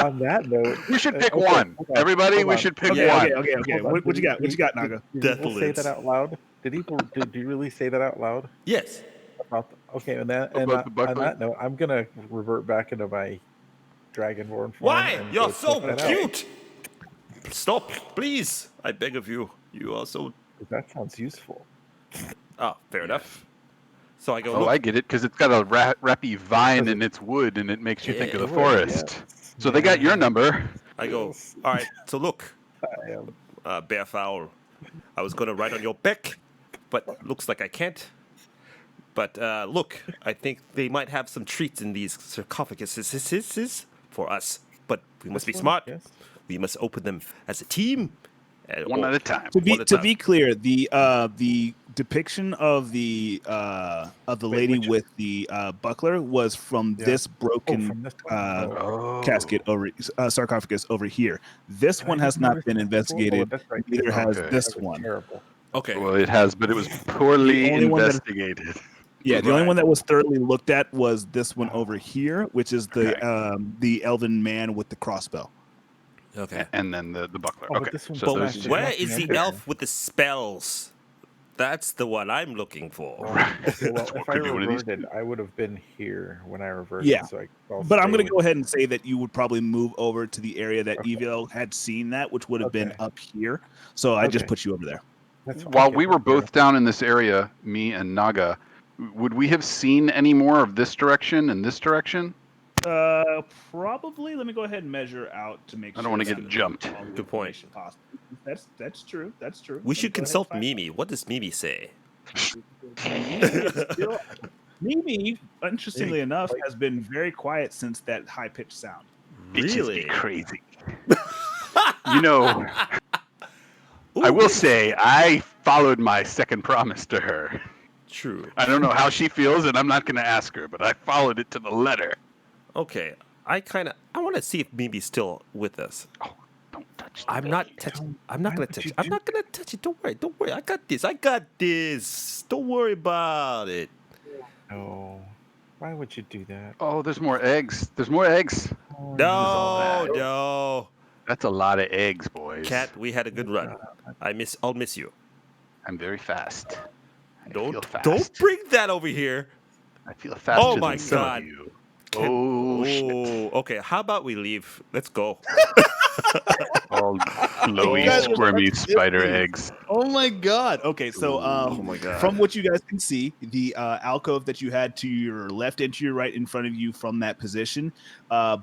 Speaker 2: On that note,
Speaker 5: We should pick
Speaker 2: okay,
Speaker 5: one.
Speaker 2: hold on,
Speaker 5: Everybody,
Speaker 2: hold
Speaker 5: we
Speaker 2: on.
Speaker 5: should pick
Speaker 4: Okay,
Speaker 5: one.
Speaker 4: okay.
Speaker 2: Hold on.
Speaker 4: What you got? What you got, Naga?
Speaker 2: Did
Speaker 1: Death
Speaker 2: people say
Speaker 1: lids.
Speaker 2: that out loud? Did you really say that out loud?
Speaker 1: Yes.
Speaker 2: Okay, and that and
Speaker 5: About the
Speaker 2: on
Speaker 5: buckler?
Speaker 2: that note, I'm gonna revert back into my dragonborn form.
Speaker 1: Why?
Speaker 2: and
Speaker 1: You're
Speaker 2: go
Speaker 1: so
Speaker 2: check that out.
Speaker 1: cute. Stop, please. I beg of you. You are so.
Speaker 2: That sounds useful.
Speaker 1: Oh, fair enough. So I go.
Speaker 5: Oh,
Speaker 1: look,
Speaker 5: I get it, because it's got a rappy vine and it's wood, and it makes you think of the
Speaker 1: Yeah.
Speaker 5: forest. So they got your number.
Speaker 1: I go. All right. So look,
Speaker 2: I am.
Speaker 1: bear fowl. I was gonna write on your back, but looks like I can't. But look, I think they might have some treats in these sarcophaguses for us. But we must be smart.
Speaker 2: Yes.
Speaker 1: We must open them as a team.
Speaker 5: One at a time.
Speaker 4: To be
Speaker 1: One at a
Speaker 4: to
Speaker 1: time.
Speaker 4: be clear, the depiction of the lady
Speaker 2: which-
Speaker 4: with the buckler was from
Speaker 2: Yeah.
Speaker 4: this broken
Speaker 2: from this one?
Speaker 5: Oh.
Speaker 4: casket over sarcophagus over here. This one
Speaker 2: I
Speaker 4: has
Speaker 2: didn't
Speaker 4: not
Speaker 2: notice
Speaker 4: been
Speaker 2: that before.
Speaker 4: investigated.
Speaker 2: Oh, that's right.
Speaker 4: Neither has
Speaker 5: Okay.
Speaker 4: this
Speaker 2: That was
Speaker 4: one.
Speaker 2: terrible.
Speaker 1: Okay.
Speaker 5: Well, it has, but it was poorly
Speaker 4: The only one that-
Speaker 5: investigated.
Speaker 4: Yeah, the only
Speaker 5: Right.
Speaker 4: one that was thoroughly looked at was this one over
Speaker 2: Oh.
Speaker 4: here, which is the elven man with the crossbow.
Speaker 1: Okay.
Speaker 5: And then the buckler.
Speaker 2: Oh, but
Speaker 5: Okay.
Speaker 2: this one's
Speaker 5: So
Speaker 1: But
Speaker 5: those
Speaker 2: smashed
Speaker 5: two.
Speaker 1: where
Speaker 2: nothing
Speaker 1: is the
Speaker 2: in there.
Speaker 1: elf with the spells? That's the one I'm looking for.
Speaker 2: Okay, well,
Speaker 5: What
Speaker 2: if I
Speaker 5: could be one of these
Speaker 2: reverted, I would have been here when I reverted.
Speaker 4: Yeah,
Speaker 2: So I'll
Speaker 4: But I'm
Speaker 2: stay
Speaker 4: going to
Speaker 2: with-
Speaker 4: go ahead and say that you would probably move over to the area that
Speaker 2: Okay.
Speaker 4: Evil had seen that, which would have been
Speaker 2: Okay.
Speaker 4: up here. So I just
Speaker 2: Okay.
Speaker 4: put you over there.
Speaker 2: That's
Speaker 5: While
Speaker 2: okay,
Speaker 5: we were
Speaker 2: that's fair
Speaker 5: both down in this area, me and Naga, would we have seen any more of this direction and this direction?
Speaker 4: Probably. Let me go ahead and measure out to make
Speaker 5: I
Speaker 4: sure.
Speaker 5: don't wanna
Speaker 4: that
Speaker 5: get
Speaker 4: we
Speaker 5: jumped.
Speaker 4: get all the
Speaker 1: Good point.
Speaker 4: information possible. That's true. That's true.
Speaker 1: We
Speaker 4: Let me
Speaker 1: should
Speaker 4: go ahead and
Speaker 1: consult
Speaker 4: find-
Speaker 1: Mimi. What does Mimi say?
Speaker 4: Mimi, interestingly enough,
Speaker 2: like-
Speaker 4: has been very quiet since that high pitched sound.
Speaker 5: Bitches
Speaker 1: Really?
Speaker 5: be crazy. You know, I
Speaker 1: Ooh,
Speaker 5: will say I followed my second promise to her.
Speaker 1: True.
Speaker 5: I don't know how she feels, and I'm not going to ask her, but I followed it to the letter.
Speaker 1: Okay. I want to see if Mimi's still with us.
Speaker 5: Oh, don't touch the
Speaker 1: I'm
Speaker 5: baby.
Speaker 1: not touching. I'm not
Speaker 2: Why
Speaker 1: gonna
Speaker 2: would
Speaker 1: touch
Speaker 2: you
Speaker 1: it. I'm
Speaker 2: do
Speaker 1: not gonna touch it. Don't worry. Don't worry. I got this. I got this. Don't worry about it.
Speaker 2: No. Why would you do that?
Speaker 5: Oh, there's more eggs. There's more eggs.
Speaker 2: Oh,
Speaker 1: No,
Speaker 5: that.
Speaker 1: no.
Speaker 5: That's a lot of eggs, boys.
Speaker 1: Cat, we had a good run. I'll miss you.
Speaker 5: I'm very fast. I
Speaker 1: Don't
Speaker 5: feel fast.
Speaker 1: don't bring that over here.
Speaker 5: I feel faster
Speaker 1: Oh my
Speaker 5: than some
Speaker 1: God.
Speaker 5: of you.
Speaker 1: Cat-
Speaker 5: Oh, shit.
Speaker 1: Okay. How about we leave? Let's go.
Speaker 5: All glowy,
Speaker 4: guys are
Speaker 5: squirmy
Speaker 4: such
Speaker 5: spider
Speaker 4: hippies.
Speaker 5: eggs.
Speaker 4: Oh my god. Okay, so
Speaker 1: Oh my God.
Speaker 4: from what you guys can see, the alcove that you had to your left and to your right in front of you from that position,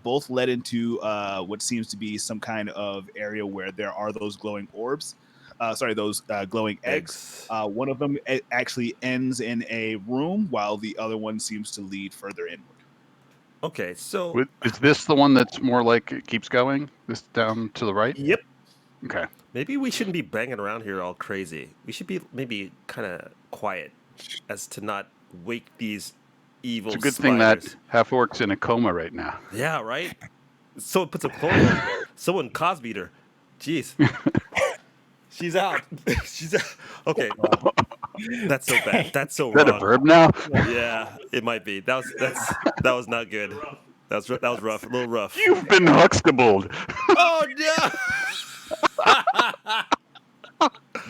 Speaker 4: both led into what seems to be some kind of area where there are those glowing orbs. Those glowing eggs. One of them actually ends in a room, while the other one seems to lead further inward.
Speaker 1: Okay. So
Speaker 5: Is this the one that's more like it keeps going? This down to the right?
Speaker 4: Yep.
Speaker 5: Okay.
Speaker 1: maybe we shouldn't be banging around here all crazy. We should be maybe kind of quiet, as to not wake these evil.
Speaker 5: It's a good
Speaker 1: spiders.
Speaker 5: thing that half orc's in a coma right now.
Speaker 1: Yeah, right? Someone put some clothes on. Someone Cosby'd her. Jeez. She's out. She's out. Okay. That's so bad. That's so
Speaker 5: Is that a
Speaker 1: wrong.
Speaker 5: verb now?
Speaker 1: Yeah, it might be. That was not good. That was rough. A little rough.
Speaker 5: You've been huxtabled.
Speaker 1: Oh no!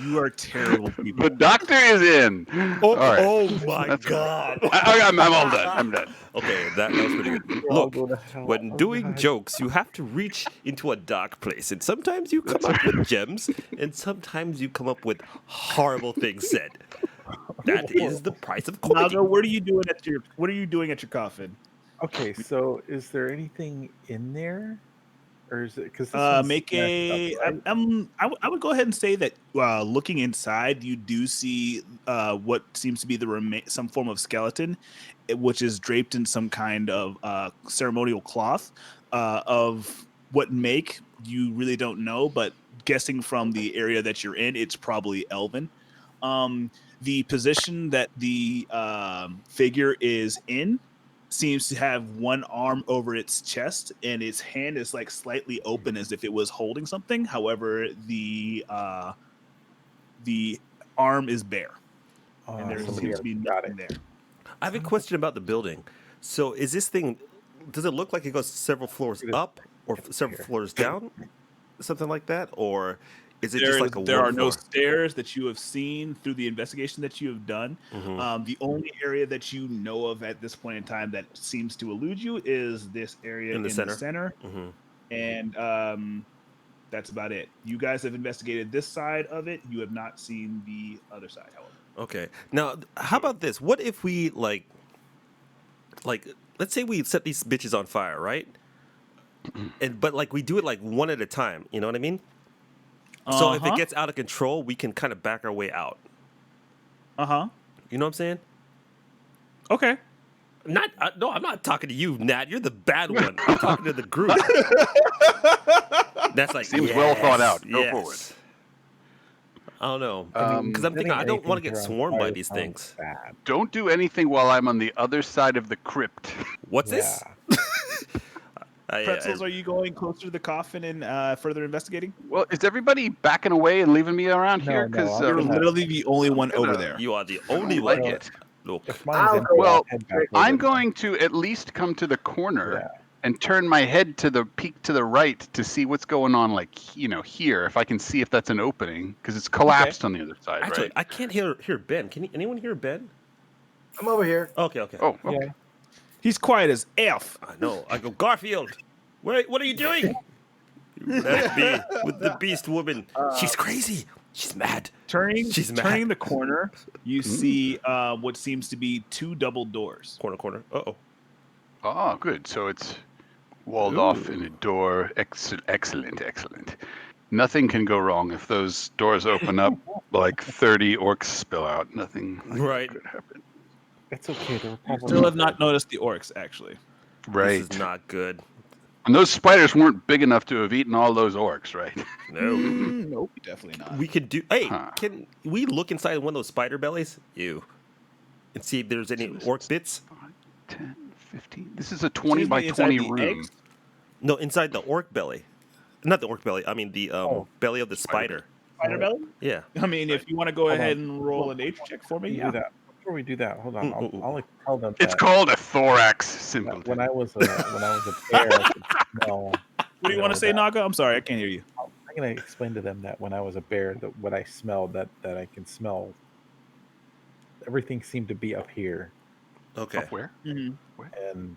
Speaker 4: You are terrible people.
Speaker 5: The doctor is in.
Speaker 1: Oh,
Speaker 5: All right.
Speaker 1: oh my
Speaker 5: That's-
Speaker 1: God.
Speaker 5: I'm all done. I'm done.
Speaker 1: Okay, that was pretty good.
Speaker 2: I'll
Speaker 1: Look,
Speaker 2: go to hell.
Speaker 1: when
Speaker 2: Oh,
Speaker 1: doing
Speaker 2: God.
Speaker 1: jokes, you have to reach into a dark place, and sometimes you come up with gems, and sometimes you come up with horrible things said. That is the price of comedy.
Speaker 4: Naga, what are you doing at your coffin?
Speaker 2: Okay, so is there anything in there? Or is it because
Speaker 4: Make a. I would go ahead and say that looking inside, you do see what seems to be some form of skeleton, which is draped in some kind of ceremonial cloth. Of what make you really don't know, but guessing from the area that you're in, it's probably elven. The position that the figure is in seems to have one arm over its chest, and its hand is like slightly open as if it was holding something. However, the arm is bare, and there
Speaker 2: somebody
Speaker 4: seems to be
Speaker 2: else got
Speaker 4: nothing
Speaker 2: it.
Speaker 4: there.
Speaker 1: I have a question about the building. So, is this thing? Does it look like it goes several floors up or several floors down, something like that, or is it just like a
Speaker 4: there
Speaker 1: one
Speaker 4: are no
Speaker 1: floor?
Speaker 4: stairs that you have seen through the investigation that you have done.
Speaker 1: Mhm.
Speaker 4: The only area that you know of at this point in time that seems to elude you is this area
Speaker 1: In the center. Mhm.
Speaker 4: and that's about it. You guys have investigated this side of it. You have not seen the other side, however.
Speaker 1: Okay. Now, how about this? What if we like, let's say we set these bitches on fire, right? But like we do it like one at a time. You know what I mean? So if it gets out of control, we can kind of back our way out. You know what I'm saying?
Speaker 4: Okay.
Speaker 1: Not no, I'm not talking to you, Nat. You're the bad one. I'm talking to the group. That's like
Speaker 5: Seems well thought out. Go
Speaker 1: yes.
Speaker 5: forward.
Speaker 1: I don't know
Speaker 2: mean,
Speaker 1: because I'm thinking I don't want to
Speaker 2: anything
Speaker 1: get
Speaker 2: around
Speaker 1: swarmed by
Speaker 2: fire
Speaker 1: these
Speaker 2: sounds
Speaker 1: things.
Speaker 2: bad.
Speaker 5: Don't do anything while I'm on the other side of the crypt.
Speaker 1: What's this?
Speaker 2: Yeah.
Speaker 4: Pretzels, are you going closer to the coffin and further investigating?
Speaker 5: Well, is everybody backing away and leaving me around here?
Speaker 2: No,
Speaker 5: Because
Speaker 2: I'm
Speaker 4: You're
Speaker 2: gonna-
Speaker 4: literally the only one
Speaker 5: gonna-
Speaker 4: over there.
Speaker 1: You are the
Speaker 5: I
Speaker 1: only
Speaker 5: don't
Speaker 1: one.
Speaker 5: like it.
Speaker 1: Look,
Speaker 2: If mine's
Speaker 6: I'll
Speaker 2: empty,
Speaker 6: go
Speaker 5: Well,
Speaker 2: head back over
Speaker 5: I'm
Speaker 2: there.
Speaker 5: going to at least come to the corner
Speaker 2: Yeah.
Speaker 5: and turn my head to the peek to the right to see what's going on, like here. If I can see if that's an opening, because it's collapsed on the other side,
Speaker 1: actually,
Speaker 5: right?
Speaker 1: I can't hear Ben. Can anyone hear Ben?
Speaker 6: I'm over here.
Speaker 1: Okay.
Speaker 5: Oh, okay.
Speaker 2: Yeah.
Speaker 4: He's quiet as F.
Speaker 1: I know. I go, Garfield. What are you doing? You left me with the beast woman. She's crazy. She's mad. She's mad.
Speaker 4: Turning the corner, you see what seems to be 2 double doors.
Speaker 1: Corner. Uh-oh.
Speaker 5: Oh, good. So it's walled off in a door. Excellent. Nothing can go wrong if those doors open up. Like 30 orcs spill out. Nothing like
Speaker 1: Right.
Speaker 5: that could happen.
Speaker 2: It's okay. They were probably
Speaker 4: Still have not noticed the orcs, actually.
Speaker 5: Right.
Speaker 1: This is not good.
Speaker 5: And those spiders weren't big enough to have eaten all those orcs, right?
Speaker 1: No.
Speaker 4: Nope, definitely not.
Speaker 1: We could do. Hey,
Speaker 5: Huh.
Speaker 1: can we look inside one of those spider bellies? And see if there's any orc bits?
Speaker 5: 10, 15. This is a 20 by
Speaker 4: Excuse me,
Speaker 5: 20
Speaker 4: inside the
Speaker 5: room.
Speaker 4: eggs?
Speaker 1: No, inside the orc belly. Not the orc belly. I mean the belly of the
Speaker 5: Spider.
Speaker 1: spider.
Speaker 4: Spider belly?
Speaker 1: Yeah.
Speaker 4: I mean, if you want to go
Speaker 2: Hold
Speaker 4: ahead
Speaker 2: on.
Speaker 4: and roll a nature check for me,
Speaker 2: Do
Speaker 4: yeah.
Speaker 2: that. Before we do that, hold on.
Speaker 1: Mm.
Speaker 2: I'll tell them
Speaker 5: It's
Speaker 2: that
Speaker 5: called a thorax, simpleton.
Speaker 2: when I was a bear, I could smell.
Speaker 4: What do you want to say, Naga? I'm sorry, I can't hear you.
Speaker 2: I'm gonna explain to them that when I was a bear, that what I smelled, that I can smell. Everything seemed to be up here,
Speaker 1: Okay.
Speaker 5: Up where?
Speaker 2: and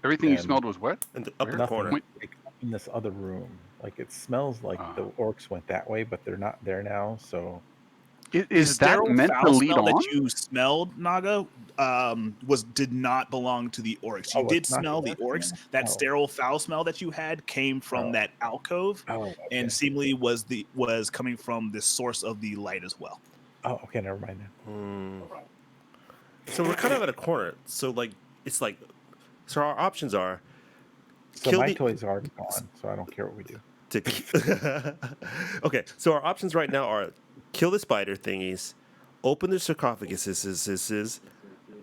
Speaker 5: Everything you
Speaker 2: and
Speaker 5: smelled was what?
Speaker 1: In the upper
Speaker 5: Where?
Speaker 2: nothing
Speaker 1: corner.
Speaker 5: Wait.
Speaker 2: like, in this other room. Like it smells like the orcs went that way, but they're not there now. So
Speaker 5: Is that
Speaker 4: sterile
Speaker 5: meant to
Speaker 4: foul
Speaker 5: lead
Speaker 4: smell
Speaker 5: on?
Speaker 4: that you smelled, Naga, did not belong to the orcs. You
Speaker 2: Oh,
Speaker 4: did
Speaker 2: it's not
Speaker 4: smell
Speaker 2: the
Speaker 4: the
Speaker 2: orcs?
Speaker 4: orcs. That
Speaker 2: Oh.
Speaker 4: sterile foul smell that you had came from
Speaker 2: Oh.
Speaker 4: that alcove,
Speaker 2: okay.
Speaker 4: and seemingly was coming from the source of the light as well.
Speaker 2: Oh, okay, never mind now.
Speaker 1: So we're kind of at a corner. So it's like, so our options are
Speaker 2: So
Speaker 1: kill
Speaker 2: my
Speaker 1: the
Speaker 2: toys are already gone, so I don't care what we do.
Speaker 1: Okay, so our options right now are kill the spider thingies, open the sarcophaguses,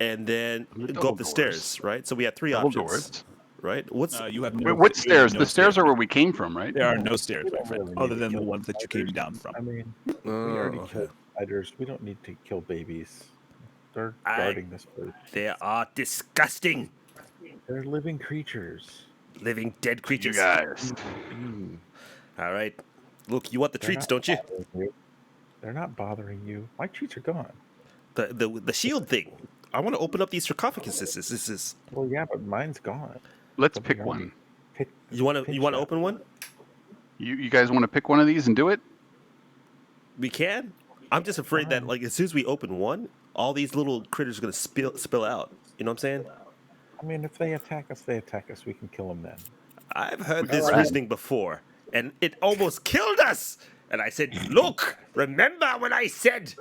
Speaker 1: and then
Speaker 5: The
Speaker 1: go
Speaker 5: double
Speaker 1: up the
Speaker 5: doors.
Speaker 1: stairs, right? So we have 3
Speaker 5: Double
Speaker 1: options,
Speaker 5: doors.
Speaker 1: right? What's
Speaker 4: You have
Speaker 5: Wait, what
Speaker 4: you have
Speaker 5: stairs?
Speaker 4: no
Speaker 5: The stairs are where we came from, right?
Speaker 4: There are no stairs, my
Speaker 2: don't
Speaker 4: friend,
Speaker 2: really
Speaker 4: other
Speaker 2: need to
Speaker 4: than the
Speaker 2: kill
Speaker 4: ones that you came down from.
Speaker 2: I mean, we
Speaker 1: Oh,
Speaker 2: already
Speaker 1: okay.
Speaker 2: killed spiders. We don't need to kill babies. They're
Speaker 1: I-
Speaker 2: guarding this place.
Speaker 1: They are disgusting,
Speaker 2: They're living creatures.
Speaker 1: living dead
Speaker 5: You
Speaker 1: creatures.
Speaker 5: guys.
Speaker 1: All right, look, you want the
Speaker 2: They're
Speaker 1: treats,
Speaker 2: not
Speaker 1: don't you?
Speaker 2: bothering you. They're not bothering you. My treats are gone.
Speaker 1: The shield thing. I want to open up these sarcophaguses. This is.
Speaker 2: Well, yeah, but mine's gone.
Speaker 5: Let's
Speaker 2: Something
Speaker 5: pick
Speaker 2: already
Speaker 5: one.
Speaker 1: You want to
Speaker 2: pinch that.
Speaker 1: open one?
Speaker 5: You guys want to pick one of these and do it?
Speaker 1: We can. I'm just afraid that
Speaker 2: Fine.
Speaker 1: like as soon as we open one, all these little critters are gonna spill out. You know what I'm saying?
Speaker 2: I mean, if they attack us, they attack us. We can kill them then.
Speaker 1: I've heard this
Speaker 5: Alright.
Speaker 1: reasoning before, and it almost killed us. And I said, "Look, remember what I said."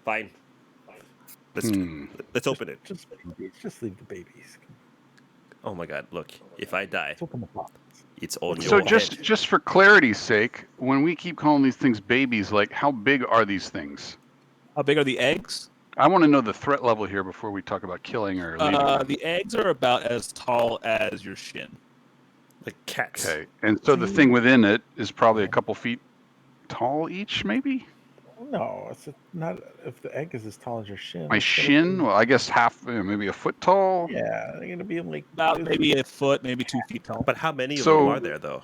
Speaker 1: Fine. Let's open it.
Speaker 2: Just babies. Just leave the babies.
Speaker 1: Oh my God! Look, if I die,
Speaker 2: Let's open the box.
Speaker 1: it's on
Speaker 5: So
Speaker 1: your
Speaker 5: just
Speaker 1: head.
Speaker 5: just for clarity's sake, when we keep calling these things babies, like how big are these things?
Speaker 4: How big are the eggs?
Speaker 5: I want to know the threat level here before we talk about killing or leaving.
Speaker 4: The eggs are about as tall as your shin.
Speaker 1: Like cats.
Speaker 5: Okay, and so the thing within it is probably a couple feet tall each, maybe.
Speaker 2: No, it's not. If the egg is as tall as your shin.
Speaker 5: My
Speaker 2: it's gonna
Speaker 5: shin,
Speaker 2: be-
Speaker 5: well, I guess half, maybe a foot tall.
Speaker 2: Yeah, they're gonna be like
Speaker 4: About maybe a foot, maybe 2 feet tall.
Speaker 1: But how many of
Speaker 5: So-
Speaker 1: them are there, though?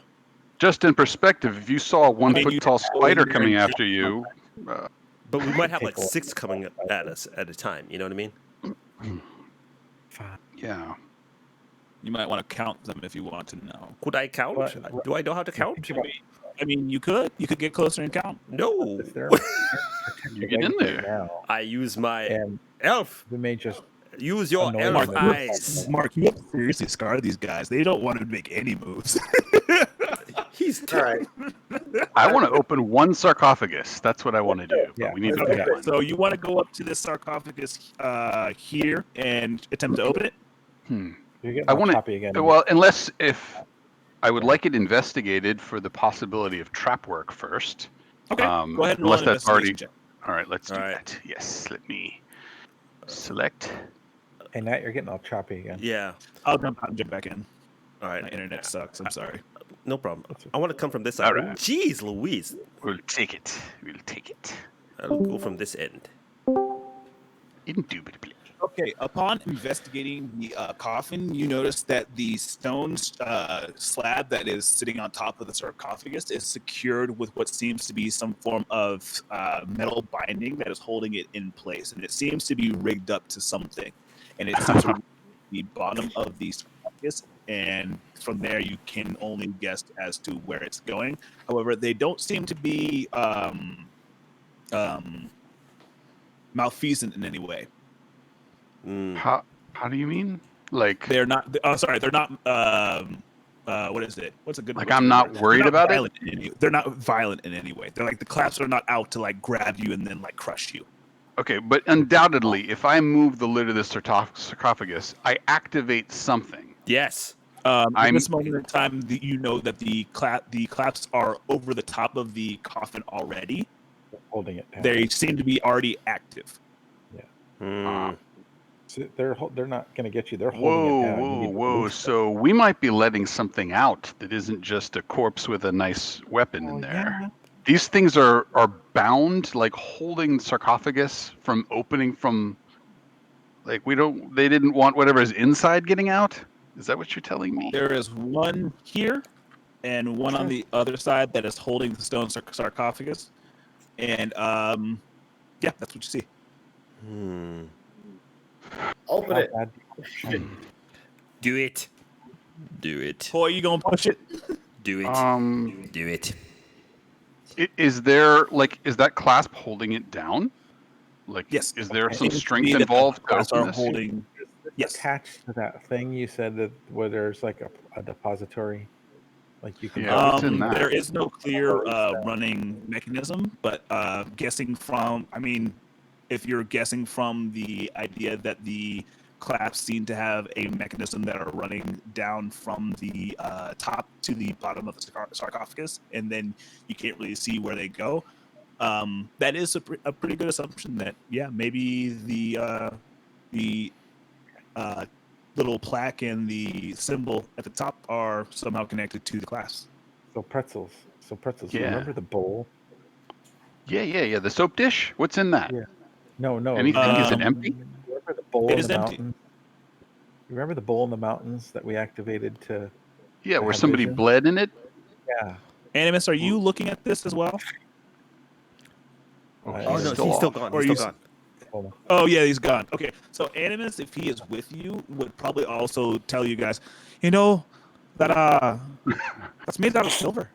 Speaker 5: Just in perspective, if you saw a 1
Speaker 4: mean,
Speaker 5: foot
Speaker 4: you-
Speaker 5: tall spider
Speaker 4: you're
Speaker 5: coming
Speaker 4: in-
Speaker 5: after you,
Speaker 1: But we might have
Speaker 2: Take
Speaker 1: like
Speaker 2: a look.
Speaker 1: 6 coming at us at a time. You know what I mean?
Speaker 2: Fine.
Speaker 5: yeah.
Speaker 4: You might want to count them if you want to know.
Speaker 1: Could I count?
Speaker 2: But-
Speaker 1: Do I know how to count?
Speaker 2: Think about
Speaker 4: I mean, you could get closer and count.
Speaker 1: No.
Speaker 2: this. They're
Speaker 5: You get in there.
Speaker 2: now,
Speaker 1: I use my
Speaker 2: and
Speaker 1: elf.
Speaker 2: we may just.
Speaker 1: Use your
Speaker 2: Annoying
Speaker 1: elf
Speaker 2: them.
Speaker 1: eyes.
Speaker 4: Mark, you have to seriously scar these guys. They don't want to make any moves.
Speaker 1: He's
Speaker 6: All right.
Speaker 5: I want to open one sarcophagus. That's what I want to do. But
Speaker 2: Yeah,
Speaker 5: we need to
Speaker 2: okay.
Speaker 5: pick one.
Speaker 4: So you want to go up to this sarcophagus here and attempt to open it?
Speaker 2: You're getting
Speaker 5: I
Speaker 2: all
Speaker 5: want
Speaker 2: choppy again.
Speaker 5: to. Well, unless if I would like it investigated for the possibility of trap work first.
Speaker 4: Okay,
Speaker 5: Um,
Speaker 4: go ahead and roll
Speaker 5: unless
Speaker 4: an
Speaker 5: that's already-
Speaker 4: investigation check.
Speaker 5: All right, let's do
Speaker 1: All right.
Speaker 5: that. Yes, let me select.
Speaker 2: Hey, Nat, you're getting all choppy again.
Speaker 1: Yeah.
Speaker 4: I'll jump out and jump back in.
Speaker 1: All right.
Speaker 4: My internet sucks. I'm sorry.
Speaker 1: No problem. I want to come from this side.
Speaker 5: All right.
Speaker 1: Jeez Louise.
Speaker 5: We'll take it. We'll take it.
Speaker 1: I'll go from this end.
Speaker 5: Indubitably.
Speaker 4: Okay, upon investigating the coffin, you notice that the stone slab that is sitting on top of the sarcophagus is secured with what seems to be some form of metal binding that is holding it in place, and it seems to be rigged up to something. And it seems to reach the bottom of the sarcophagus, and from there you can only guess as to where it's going. However, they don't seem to be malfeasant in any way.
Speaker 5: How do you mean? Like
Speaker 4: They're not. Oh, sorry, they're not. What is it? What's a good?
Speaker 5: Like
Speaker 4: what's a
Speaker 5: I'm
Speaker 4: good
Speaker 5: not
Speaker 4: word?
Speaker 5: worried
Speaker 4: They're not
Speaker 5: about it?
Speaker 4: violent in any, They're not violent in any way. They're like the clasps are not out to like grab you and then like crush you.
Speaker 5: Okay, but undoubtedly, if I move the lid of the sarcophagus, I activate something.
Speaker 1: Yes.
Speaker 4: At
Speaker 5: I'm-
Speaker 4: this moment in time, you know that the clasps are over the top of the coffin already.
Speaker 2: Holding it down.
Speaker 4: They seem to be already active.
Speaker 2: So they're not going to get you. They're holding it down. You need to
Speaker 5: Whoa.
Speaker 2: release
Speaker 5: So we might be letting something out that isn't just a corpse with a nice weapon in there.
Speaker 2: Yeah.
Speaker 5: These things are bound, like holding sarcophagus from opening from. Like they didn't want whatever's inside getting out. Is that what you're telling me?
Speaker 4: There is one here and one on the other side that is holding the stone sarcophagus. And yeah, that's what you see.
Speaker 6: Open it.
Speaker 1: Do it. Do it.
Speaker 4: Boy, you gonna push it?
Speaker 1: Do it. Do it.
Speaker 5: Is that clasp holding it down? Like,
Speaker 4: Yes.
Speaker 5: is there
Speaker 4: It
Speaker 5: some
Speaker 4: seems to
Speaker 5: strength
Speaker 4: be that the
Speaker 5: involved? to
Speaker 4: clasps
Speaker 5: open
Speaker 4: are
Speaker 5: this?
Speaker 4: holding. Yes.
Speaker 2: Attached to that thing you said that where there's like a depository, like you can.
Speaker 5: Yeah, what's in that?
Speaker 4: There is no clear running mechanism, but guessing from, if you're guessing from the idea that the clasps seem to have a mechanism that are running down from the top to the bottom of the sarcophagus, and then you can't really see where they go. That is a pretty good assumption that, yeah, maybe the little plaque and the symbol at the top are somehow connected to the clasp.
Speaker 2: So pretzels.
Speaker 5: Yeah.
Speaker 2: Remember the bowl?
Speaker 5: Yeah. The soap dish. What's in that?
Speaker 2: Yeah. No.
Speaker 5: Anything? Is it empty?
Speaker 2: Remember the bowl
Speaker 4: It
Speaker 2: in
Speaker 4: is
Speaker 2: the
Speaker 4: empty.
Speaker 2: mountains? You remember the bowl in the mountains that we activated to?
Speaker 5: Yeah, where
Speaker 2: have
Speaker 5: somebody
Speaker 2: vision?
Speaker 5: bled in it.
Speaker 2: Yeah.
Speaker 4: Animus, are you looking at this as well?
Speaker 1: Oh
Speaker 2: I-
Speaker 1: no,
Speaker 5: still
Speaker 1: he's still
Speaker 5: off.
Speaker 1: gone.
Speaker 4: Or
Speaker 1: He's
Speaker 4: you
Speaker 1: still gone.
Speaker 2: Hold on.
Speaker 4: Oh yeah, he's gone. Okay, so Animus, if he is with you, would probably also tell you guys, that that's made out of silver.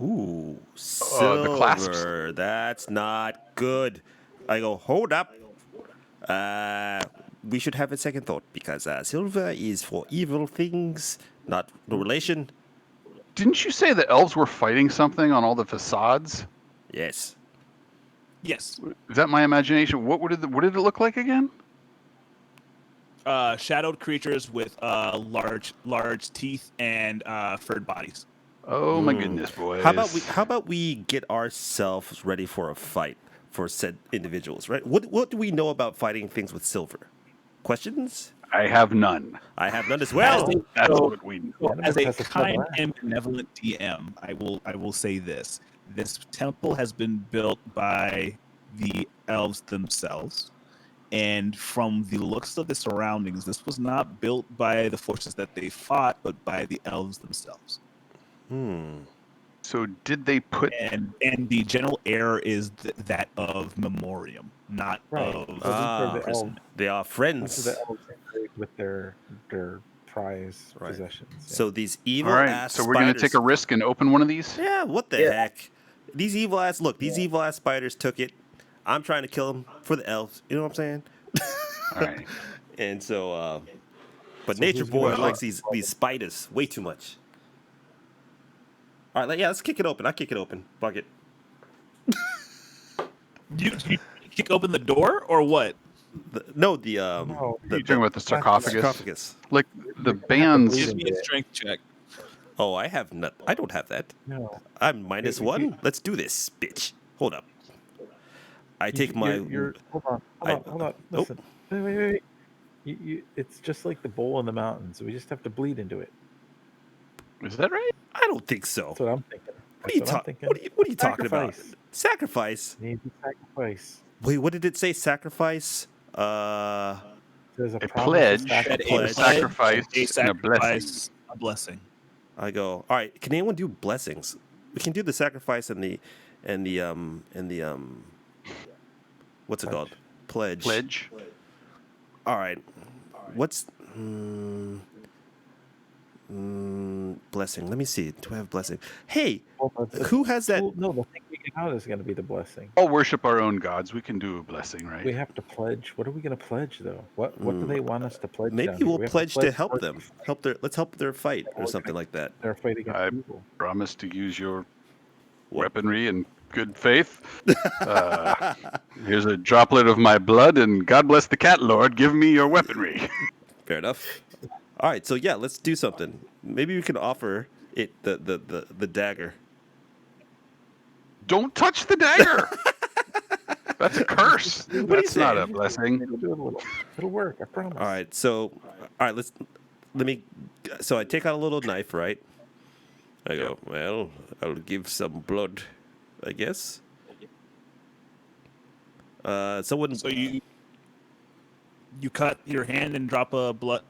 Speaker 1: Ooh,
Speaker 5: the clasps.
Speaker 1: silver. That's not good. I go, hold up. We should have a second thought because silver is for evil things, not no relation.
Speaker 5: Didn't you say the elves were fighting something on all the facades?
Speaker 1: Yes.
Speaker 4: Yes,
Speaker 5: Is that my imagination? What did it look like again?
Speaker 4: shadowed creatures with large teeth and furred bodies.
Speaker 5: Oh my goodness, boys!
Speaker 1: How about we get ourselves ready for a fight for said individuals, right? What do we know about fighting things with silver? Questions?
Speaker 5: I have none.
Speaker 1: I have none as well.
Speaker 5: That's
Speaker 4: So-
Speaker 5: what we.
Speaker 4: Well, as a
Speaker 2: Has a
Speaker 4: kind
Speaker 2: silver eye.
Speaker 4: and benevolent DM, I will say this: this temple has been built by the elves themselves, and from the looks of the surroundings, this was not built by the forces that they fought, but by the elves themselves.
Speaker 5: So did they put?
Speaker 4: And the general air is that of memoriam, not
Speaker 2: Right.
Speaker 4: of
Speaker 2: So these are the
Speaker 4: prison.
Speaker 2: elves.
Speaker 1: They are
Speaker 2: These
Speaker 1: friends.
Speaker 2: are the elves with their prize
Speaker 1: Right.
Speaker 2: possessions. Yeah.
Speaker 1: So these evil
Speaker 5: All right.
Speaker 1: ass
Speaker 5: So we're gonna
Speaker 1: spiders.
Speaker 5: take a risk and open one of these.
Speaker 1: Yeah, what the
Speaker 6: Yeah.
Speaker 1: heck? These evil ass spiders took it. I'm trying to kill them for the elves. You know what I'm saying?
Speaker 5: All right.
Speaker 1: And so, but
Speaker 2: So
Speaker 1: Nature
Speaker 2: who's gonna
Speaker 1: Boy
Speaker 2: go?
Speaker 1: likes these spiders way too much. All right, let's kick it open. I kick it open. Fuck it.
Speaker 4: You kick open the door or what?
Speaker 2: No,
Speaker 5: You're talking about the sarcophagus.
Speaker 1: sarcophagus.
Speaker 5: Like the bands.
Speaker 2: bleed
Speaker 4: Give me a strength check.
Speaker 1: Oh, I don't have that.
Speaker 2: no.
Speaker 1: I'm minus
Speaker 2: You-
Speaker 1: one. Let's do this, bitch. Hold up. I take my.
Speaker 2: Hold on.
Speaker 1: Nope.
Speaker 2: Listen. Wait. It's just like the bowl in the mountains. We just have to bleed into it.
Speaker 5: Is that right?
Speaker 1: I don't think so.
Speaker 2: That's what I'm thinking.
Speaker 1: What are you
Speaker 2: That's what I'm
Speaker 1: talking?
Speaker 2: thinking.
Speaker 1: What are you talking about?
Speaker 2: Sacrifice.
Speaker 1: Sacrifice.
Speaker 2: Need to sacrifice.
Speaker 1: Wait, what did it say? Sacrifice.
Speaker 2: There's a
Speaker 5: A
Speaker 2: promise to
Speaker 5: pledge,
Speaker 4: Said
Speaker 2: sacrifice.
Speaker 5: a sacrifice,
Speaker 4: a
Speaker 5: and a blessing.
Speaker 4: sacrifice, a blessing.
Speaker 1: I go, all right, can anyone do blessings? We can do the sacrifice and the what's it called? Pledge.
Speaker 5: Pledge.
Speaker 1: All right. What's blessing? Let me see. Do I have blessing? Hey,
Speaker 2: Well, the
Speaker 1: who has that?
Speaker 2: tool- No, the thing we get out is going to be the blessing.
Speaker 5: All worship our own gods. We can do a blessing, right?
Speaker 2: We have to pledge. What are we going to pledge, though? What do they want us to pledge?
Speaker 1: Maybe
Speaker 2: down here?
Speaker 1: we'll
Speaker 2: We have
Speaker 1: pledge to help
Speaker 2: work
Speaker 1: them. Let's help their fight or
Speaker 2: Work
Speaker 1: something like that.
Speaker 2: their fight against
Speaker 5: I
Speaker 2: evil.
Speaker 5: promise to use your
Speaker 1: What?
Speaker 5: weaponry in good faith. Here's a droplet of my blood, and God bless the cat lord. Give me your weaponry.
Speaker 1: Fair enough. All right, so yeah, let's do something. Maybe we can offer it the dagger.
Speaker 5: Don't touch the dagger. That's a curse.
Speaker 1: What are you
Speaker 5: That's not a
Speaker 1: saying?
Speaker 5: blessing.
Speaker 2: It'll work. I promise.
Speaker 1: All right, so let me. So I take out a little knife, right? I go, well, I'll give some blood, I guess. Someone.
Speaker 4: So you cut your hand and drop a blood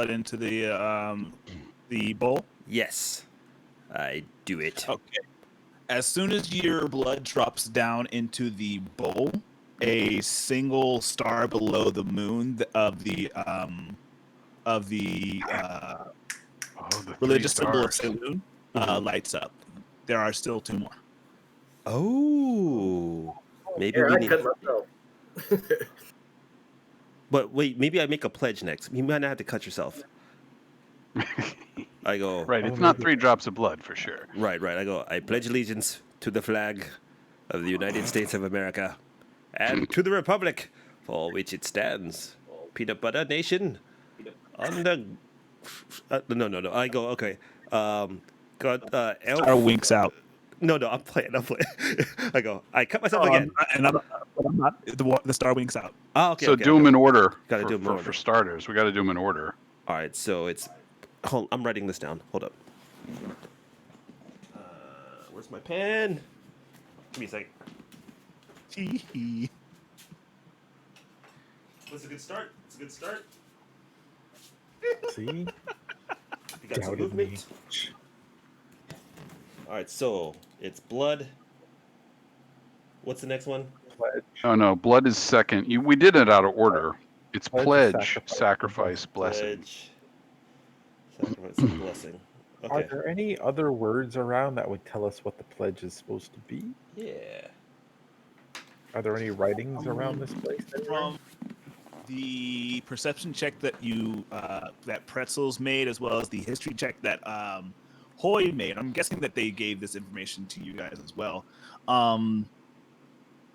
Speaker 4: into the bowl.
Speaker 1: Yes, I do it.
Speaker 4: Okay. As soon as your blood drops down into the bowl, a single star below the moon of the
Speaker 5: The
Speaker 4: religious
Speaker 5: three
Speaker 4: symbol of
Speaker 5: stars.
Speaker 4: Saloon lights up. There are still 2 more.
Speaker 1: Oh, maybe
Speaker 6: Here,
Speaker 1: we
Speaker 6: I
Speaker 1: need.
Speaker 6: cut myself.
Speaker 1: But wait, maybe I make a pledge next. You might not have to cut yourself. I go.
Speaker 5: Right, it's not 3 drops of blood for sure.
Speaker 1: Right. I go. I pledge allegiance to the flag of the United States of America and to the republic for which it stands. Peanut butter nation. Under. No. I go. Okay. God. Elf.
Speaker 4: Star winks out.
Speaker 1: No. I'm playing. I go. I cut myself again.
Speaker 4: I'm not. The star winks out.
Speaker 1: Oh, okay.
Speaker 5: So do them in order.
Speaker 1: Gotta do 'em in order.
Speaker 5: For starters. We got to do them in order.
Speaker 1: All right. So it's. Hold. I'm writing this down. Hold up. Where's my pen? Give me a second. That's a good start. It's a good start.
Speaker 2: See?
Speaker 1: You got some
Speaker 2: Doubted
Speaker 1: movement.
Speaker 2: me.
Speaker 1: All right, so it's blood. What's the next one?
Speaker 2: Pledge.
Speaker 5: Oh no, blood is second. We did it out of order. It's
Speaker 2: Pledge,
Speaker 5: pledge, sacrifice, blessing.
Speaker 1: Pledge. Sacrifice and blessing.
Speaker 2: Are
Speaker 1: Okay.
Speaker 2: there any other words around that would tell us what the pledge is supposed to be?
Speaker 1: Yeah.
Speaker 2: Are there any writings around this place?
Speaker 4: From the perception check that that Pretzels made, as well as the history check that Hoy made, I'm guessing that they gave this information to you guys as well.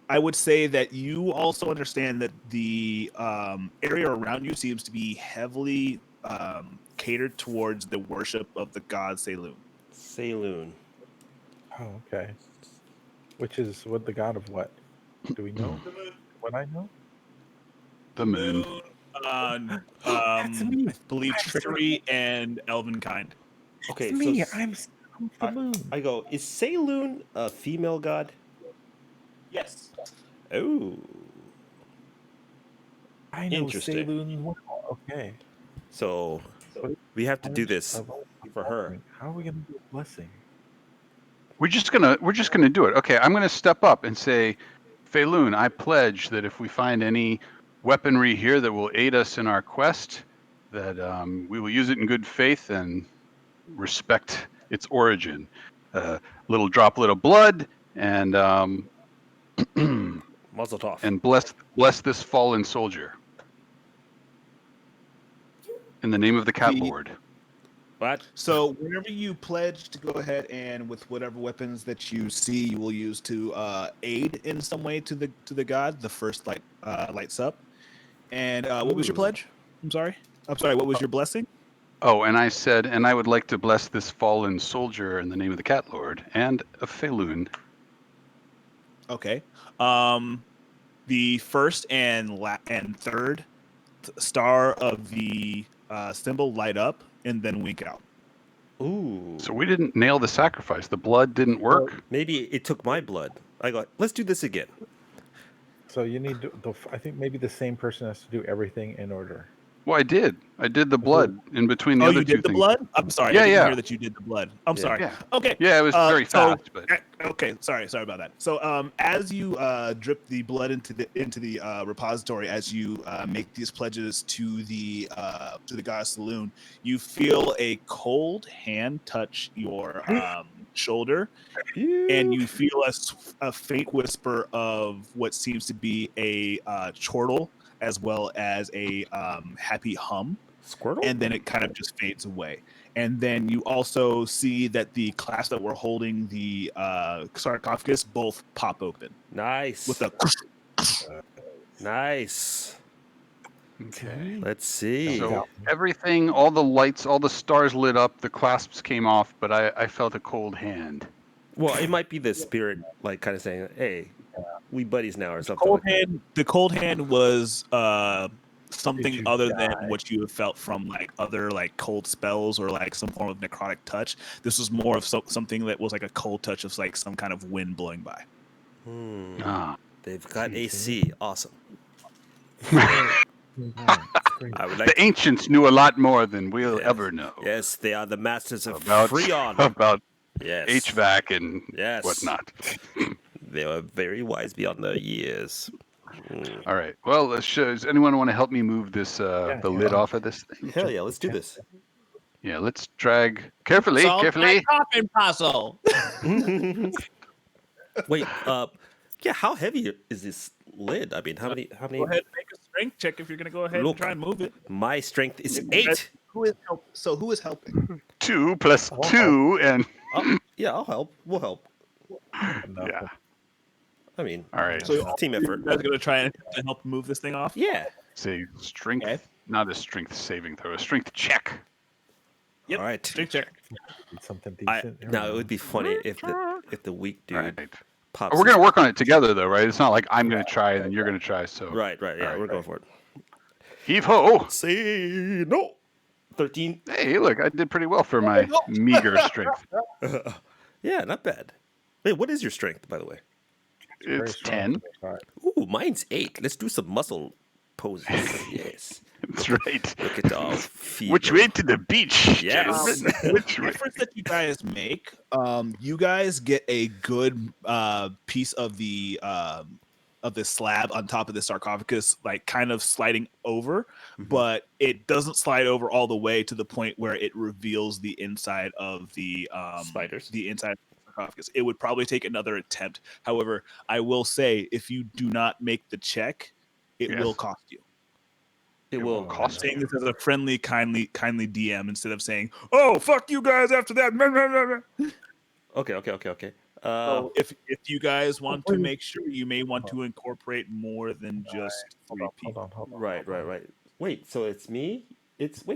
Speaker 4: I would say that you also understand that the area around you seems to be heavily catered towards the worship of the god Saloon.
Speaker 1: Saloon.
Speaker 2: Oh, okay. Which is what the god of what? Do we know? What I know?
Speaker 5: The moon.
Speaker 2: That's me.
Speaker 4: I believe
Speaker 2: I'm
Speaker 4: trickery and elven kind.
Speaker 1: Okay,
Speaker 2: It's me.
Speaker 1: so
Speaker 2: I'm the moon.
Speaker 1: I go, is Saloon a female god?
Speaker 4: Yes.
Speaker 1: Oh.
Speaker 2: I know
Speaker 1: Interesting.
Speaker 2: Saloon well. Okay.
Speaker 1: So we have to do this for her.
Speaker 2: How are we gonna do a blessing?
Speaker 5: We're just gonna do it. Okay, I'm gonna step up and say, Feloon, I pledge that if we find any weaponry here that will aid us in our quest, that we will use it in good faith and respect its origin. Little droplet of blood and
Speaker 1: Muzzle off.
Speaker 5: and bless this fallen soldier. In the name of the cat lord.
Speaker 1: What?
Speaker 4: So whenever you pledge to go ahead and with whatever weapons that you see you will use to aid in some way to the god, the first light lights up. And what was your pledge? I'm sorry. What was your blessing?
Speaker 5: Oh, and I said, and I would like to bless this fallen soldier in the name of the cat lord and of Feloon.
Speaker 4: Okay. The first and third star of the symbol light up and then wink out.
Speaker 1: Ooh.
Speaker 5: So we didn't nail the sacrifice. The blood didn't work.
Speaker 1: Maybe it took my blood. I go, let's do this again.
Speaker 2: So you need to, I think maybe the same person has to do everything in order.
Speaker 5: Well, I did. I did the blood in between the
Speaker 4: Oh,
Speaker 5: other
Speaker 4: you
Speaker 5: two
Speaker 4: did the
Speaker 5: things.
Speaker 4: blood? I'm sorry.
Speaker 5: Yeah,
Speaker 4: I didn't
Speaker 5: yeah.
Speaker 4: hear that you did the blood. I'm sorry.
Speaker 5: Yeah.
Speaker 4: Okay.
Speaker 5: Yeah, it was very fast, but
Speaker 4: Okay, sorry about that. So as you drip the blood into the repository, as you make these pledges to the goddess saloon, you feel a cold hand touch your shoulder, and you feel a faint whisper of what seems to be a chortle, as well as a happy hum.
Speaker 1: Squirtle?
Speaker 4: And then it kind of just fades away. And then you also see that the clasp that we're holding the sarcophagus both pop open
Speaker 1: Nice.
Speaker 4: with a.
Speaker 1: Nice.
Speaker 5: okay.
Speaker 1: Let's see.
Speaker 5: So everything, all the lights, all the stars lit up, the clasps came off, but I felt a cold hand.
Speaker 1: Well, it might be the spirit, like, kind of saying, "Hey, we buddies now," or something like that.
Speaker 4: The cold hand was something
Speaker 2: you
Speaker 4: other
Speaker 2: die?
Speaker 4: than what you have felt from like other like cold spells or like some form of necrotic touch. This was more of something that was like a cold touch of like some kind of wind blowing by.
Speaker 5: Ah.
Speaker 1: They've got
Speaker 2: See.
Speaker 1: AC. Awesome. I would like
Speaker 5: The ancients knew a lot more than we'll ever know
Speaker 1: Yes, they are the masters of
Speaker 5: about
Speaker 1: Freon.
Speaker 5: about
Speaker 1: Yes.
Speaker 5: HVAC and
Speaker 1: Yes.
Speaker 5: whatnot.
Speaker 1: They are very wise beyond their years.
Speaker 5: All right. Well, does anyone want to help me move this the lid off of this thing?
Speaker 1: Hell yeah, let's do this.
Speaker 5: Yeah, let's drag carefully.
Speaker 4: coffin puzzle.
Speaker 1: Wait, yeah, how heavy is this lid? I mean, how many?
Speaker 4: Go ahead and make a strength check if you're going to go ahead
Speaker 1: Look.
Speaker 4: and try and move it.
Speaker 1: My strength is 8.
Speaker 4: Who is helping?
Speaker 5: 2 plus 2 and
Speaker 1: Yeah, I'll help. We'll help.
Speaker 5: yeah.
Speaker 1: I mean,
Speaker 5: All right.
Speaker 1: so team effort.
Speaker 4: You guys going to try and help move this thing off?
Speaker 1: Yeah.
Speaker 5: Say strength,
Speaker 4: Okay.
Speaker 5: not a strength saving throw, a strength check.
Speaker 4: Yep.
Speaker 1: All right.
Speaker 4: Strength check.
Speaker 2: Something decent.
Speaker 1: Now it would be funny if the weak dude
Speaker 5: All right.
Speaker 1: pops.
Speaker 5: We're gonna work on it together, though, right? It's not like I'm gonna try and then you're gonna try. So
Speaker 1: Right. Yeah,
Speaker 5: All right,
Speaker 1: we're going for it.
Speaker 5: heave ho!
Speaker 1: Say no. 13.
Speaker 5: Hey, look, I did pretty well for my meager strength.
Speaker 1: Yeah, not bad. Wait, what is your strength, by the way?
Speaker 5: It's 10.
Speaker 1: Ooh, mine's 8. Let's do some muscle poses. Yes.
Speaker 5: That's right.
Speaker 1: Look at all feet.
Speaker 5: Which way to the beach,
Speaker 1: Yes.
Speaker 5: gentlemen? Which way?
Speaker 4: Efforts that you guys make, you guys get a good piece of the slab on top of the sarcophagus, like kind of sliding over, but it doesn't slide over all the way to the point where it reveals the inside of the
Speaker 1: Spiders.
Speaker 4: the inside of the sarcophagus. It would probably take another attempt. However, I will say if you do not make the check, it
Speaker 5: Yes.
Speaker 4: will cost you.
Speaker 1: It will
Speaker 4: I'm
Speaker 5: cost
Speaker 4: saying this as a friendly, kindly DM instead of saying, "Oh, fuck you guys!" After that,
Speaker 1: Okay.
Speaker 4: so if you guys want to make sure, you may want to incorporate more than just 3 people.
Speaker 2: Hold on.
Speaker 1: Right. Wait, so it's me? It's
Speaker 2: No,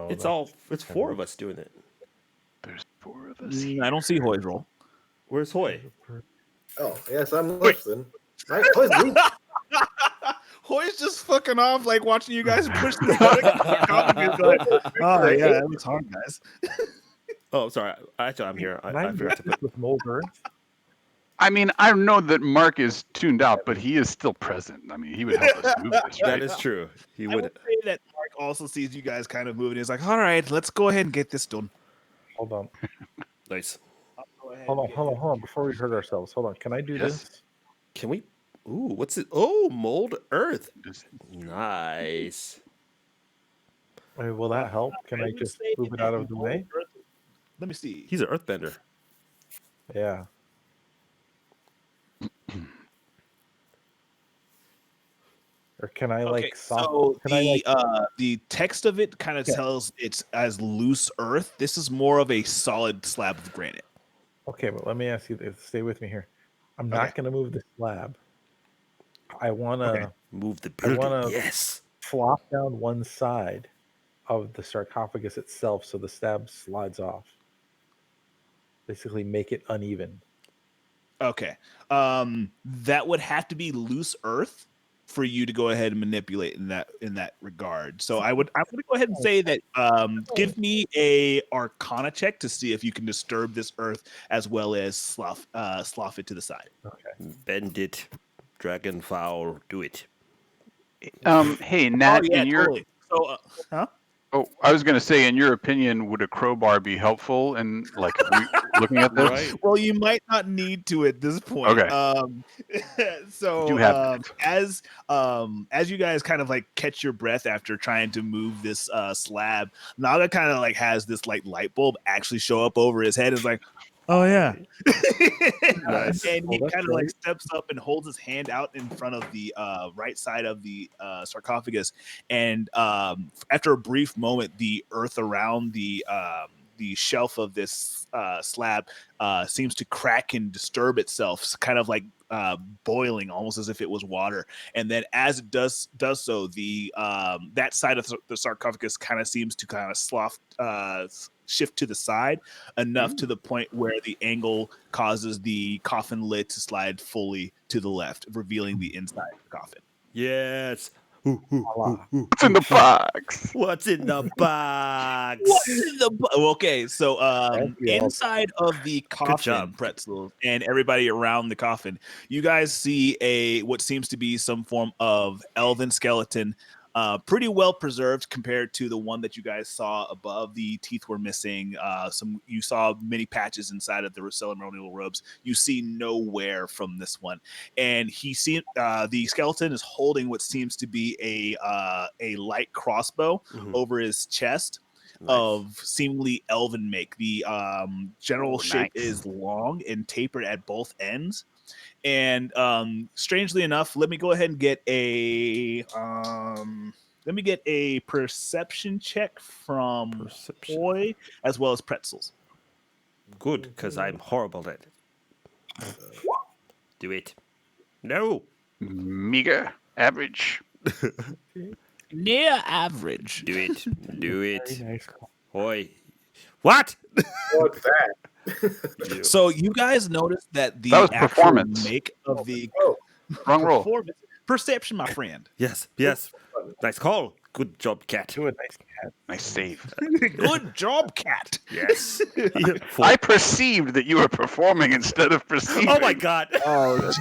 Speaker 1: it's
Speaker 2: that's
Speaker 1: 4 of us doing it.
Speaker 5: There's 4 of us.
Speaker 4: I don't see Hoy's roll.
Speaker 1: Where's Hoy?
Speaker 6: Oh, yes, I'm left then. Nice. Please leave.
Speaker 4: Hoy's just fucking off, like watching you guys push the oh yeah, that was hard, guys.
Speaker 1: Oh, sorry. Actually, I'm here. I forgot to put.
Speaker 2: with mold earth.
Speaker 5: I mean, I know that Mark is tuned out, but he is still present. I mean, he would help us move this, right?
Speaker 1: That is true. He
Speaker 4: I would
Speaker 1: would.
Speaker 4: say that Mark also sees you guys kind of moving. He's like, "All right, let's go ahead and get this done."
Speaker 2: Hold on.
Speaker 1: Nice.
Speaker 2: Hold on. Before we hurt ourselves, hold on. Can I do
Speaker 5: Yes.
Speaker 2: this?
Speaker 1: Can we? Ooh, what's it? Oh, mold earth.
Speaker 5: Just-
Speaker 1: Nice.
Speaker 2: Wait, will that help? Can I
Speaker 4: would
Speaker 2: just
Speaker 4: say
Speaker 2: move it
Speaker 4: that
Speaker 2: out of the way?
Speaker 4: Let me see.
Speaker 1: He's an earthbender.
Speaker 2: Yeah. Or can I like
Speaker 4: so
Speaker 2: can I like
Speaker 4: the text of it kind of tells it's as loose earth. This is more of a solid slab of granite.
Speaker 2: Okay, but let me ask you this. Stay with me here. I'm not gonna move the slab. I wanna
Speaker 1: Move the
Speaker 2: I
Speaker 1: building.
Speaker 2: wanna
Speaker 1: Yes.
Speaker 2: flop down one side of the sarcophagus itself so the slab slides off. Basically make it uneven.
Speaker 4: Okay. That would have to be loose earth. for you to go ahead and manipulate in that regard. So I'm going to go ahead and say that give me a Arcana check to see if you can disturb this earth as well as slough it to the side.
Speaker 2: Okay.
Speaker 1: Bend it, dragon fowl, do it.
Speaker 5: Hey, Nat, in your
Speaker 4: totally. So, huh?
Speaker 5: oh, I was going to say, in your opinion, would a crowbar be helpful in like if we looking at this?
Speaker 1: Right.
Speaker 4: Well, you might not need to at this point.
Speaker 5: Okay.
Speaker 4: So
Speaker 5: You have
Speaker 4: as you guys kind of like catch your breath after trying to move this slab, Naga kind of like has this like light bulb actually show up over his head. Is like, oh yeah.
Speaker 1: Nice.
Speaker 4: And he
Speaker 2: Well, that's
Speaker 4: kind of like
Speaker 2: great.
Speaker 4: steps up and holds his hand out in front of the right side of the sarcophagus. And after a brief moment, the earth around the shelf of this slab seems to crack and disturb itself, kind of like boiling, almost as if it was water. And then as it does so, the that side of the sarcophagus kind of seems to kind of shift to the side enough to the point where the angle causes the coffin lid to slide fully to the left, revealing the inside of the coffin.
Speaker 1: Yes.
Speaker 2: Voila.
Speaker 5: What's in the box?
Speaker 1: What's in the box?
Speaker 4: Okay, so
Speaker 2: That's the
Speaker 4: inside of the coffin,
Speaker 1: job.
Speaker 4: Pretzel, and everybody around the coffin, you guys see what seems to be some form of elven skeleton, pretty well preserved compared to the one that you guys saw above. The teeth were missing. You saw many patches inside of the ceremonial robes. You see no wear from this one, and the skeleton is holding what seems to be a light crossbow over his chest.
Speaker 1: Nice.
Speaker 4: Of seemingly elven make. The general shape
Speaker 5: nice.
Speaker 4: is long and tapered at both ends. And strangely enough, let me go ahead and get a perception check from
Speaker 1: Perception.
Speaker 4: Hoy as well as Pretzels.
Speaker 1: Good, because I'm horrible at it. Do it. No.
Speaker 5: Meager, average.
Speaker 4: Near average.
Speaker 1: Do it. Do
Speaker 2: Very
Speaker 1: it.
Speaker 2: nice.
Speaker 1: Hoy. What?
Speaker 6: What's that?
Speaker 1: You.
Speaker 4: So you guys noticed that the
Speaker 5: That was
Speaker 4: actual
Speaker 5: performance.
Speaker 4: make of the
Speaker 6: Oh,
Speaker 5: Wrong roll.
Speaker 4: perception, my friend.
Speaker 1: Yes. Nice call. Good job, cat.
Speaker 2: Do a nice cat.
Speaker 5: Nice save.
Speaker 4: Good job, cat.
Speaker 1: Yes.
Speaker 5: I perceived that you were performing instead of perceiving.
Speaker 1: Oh my God.
Speaker 2: Oh,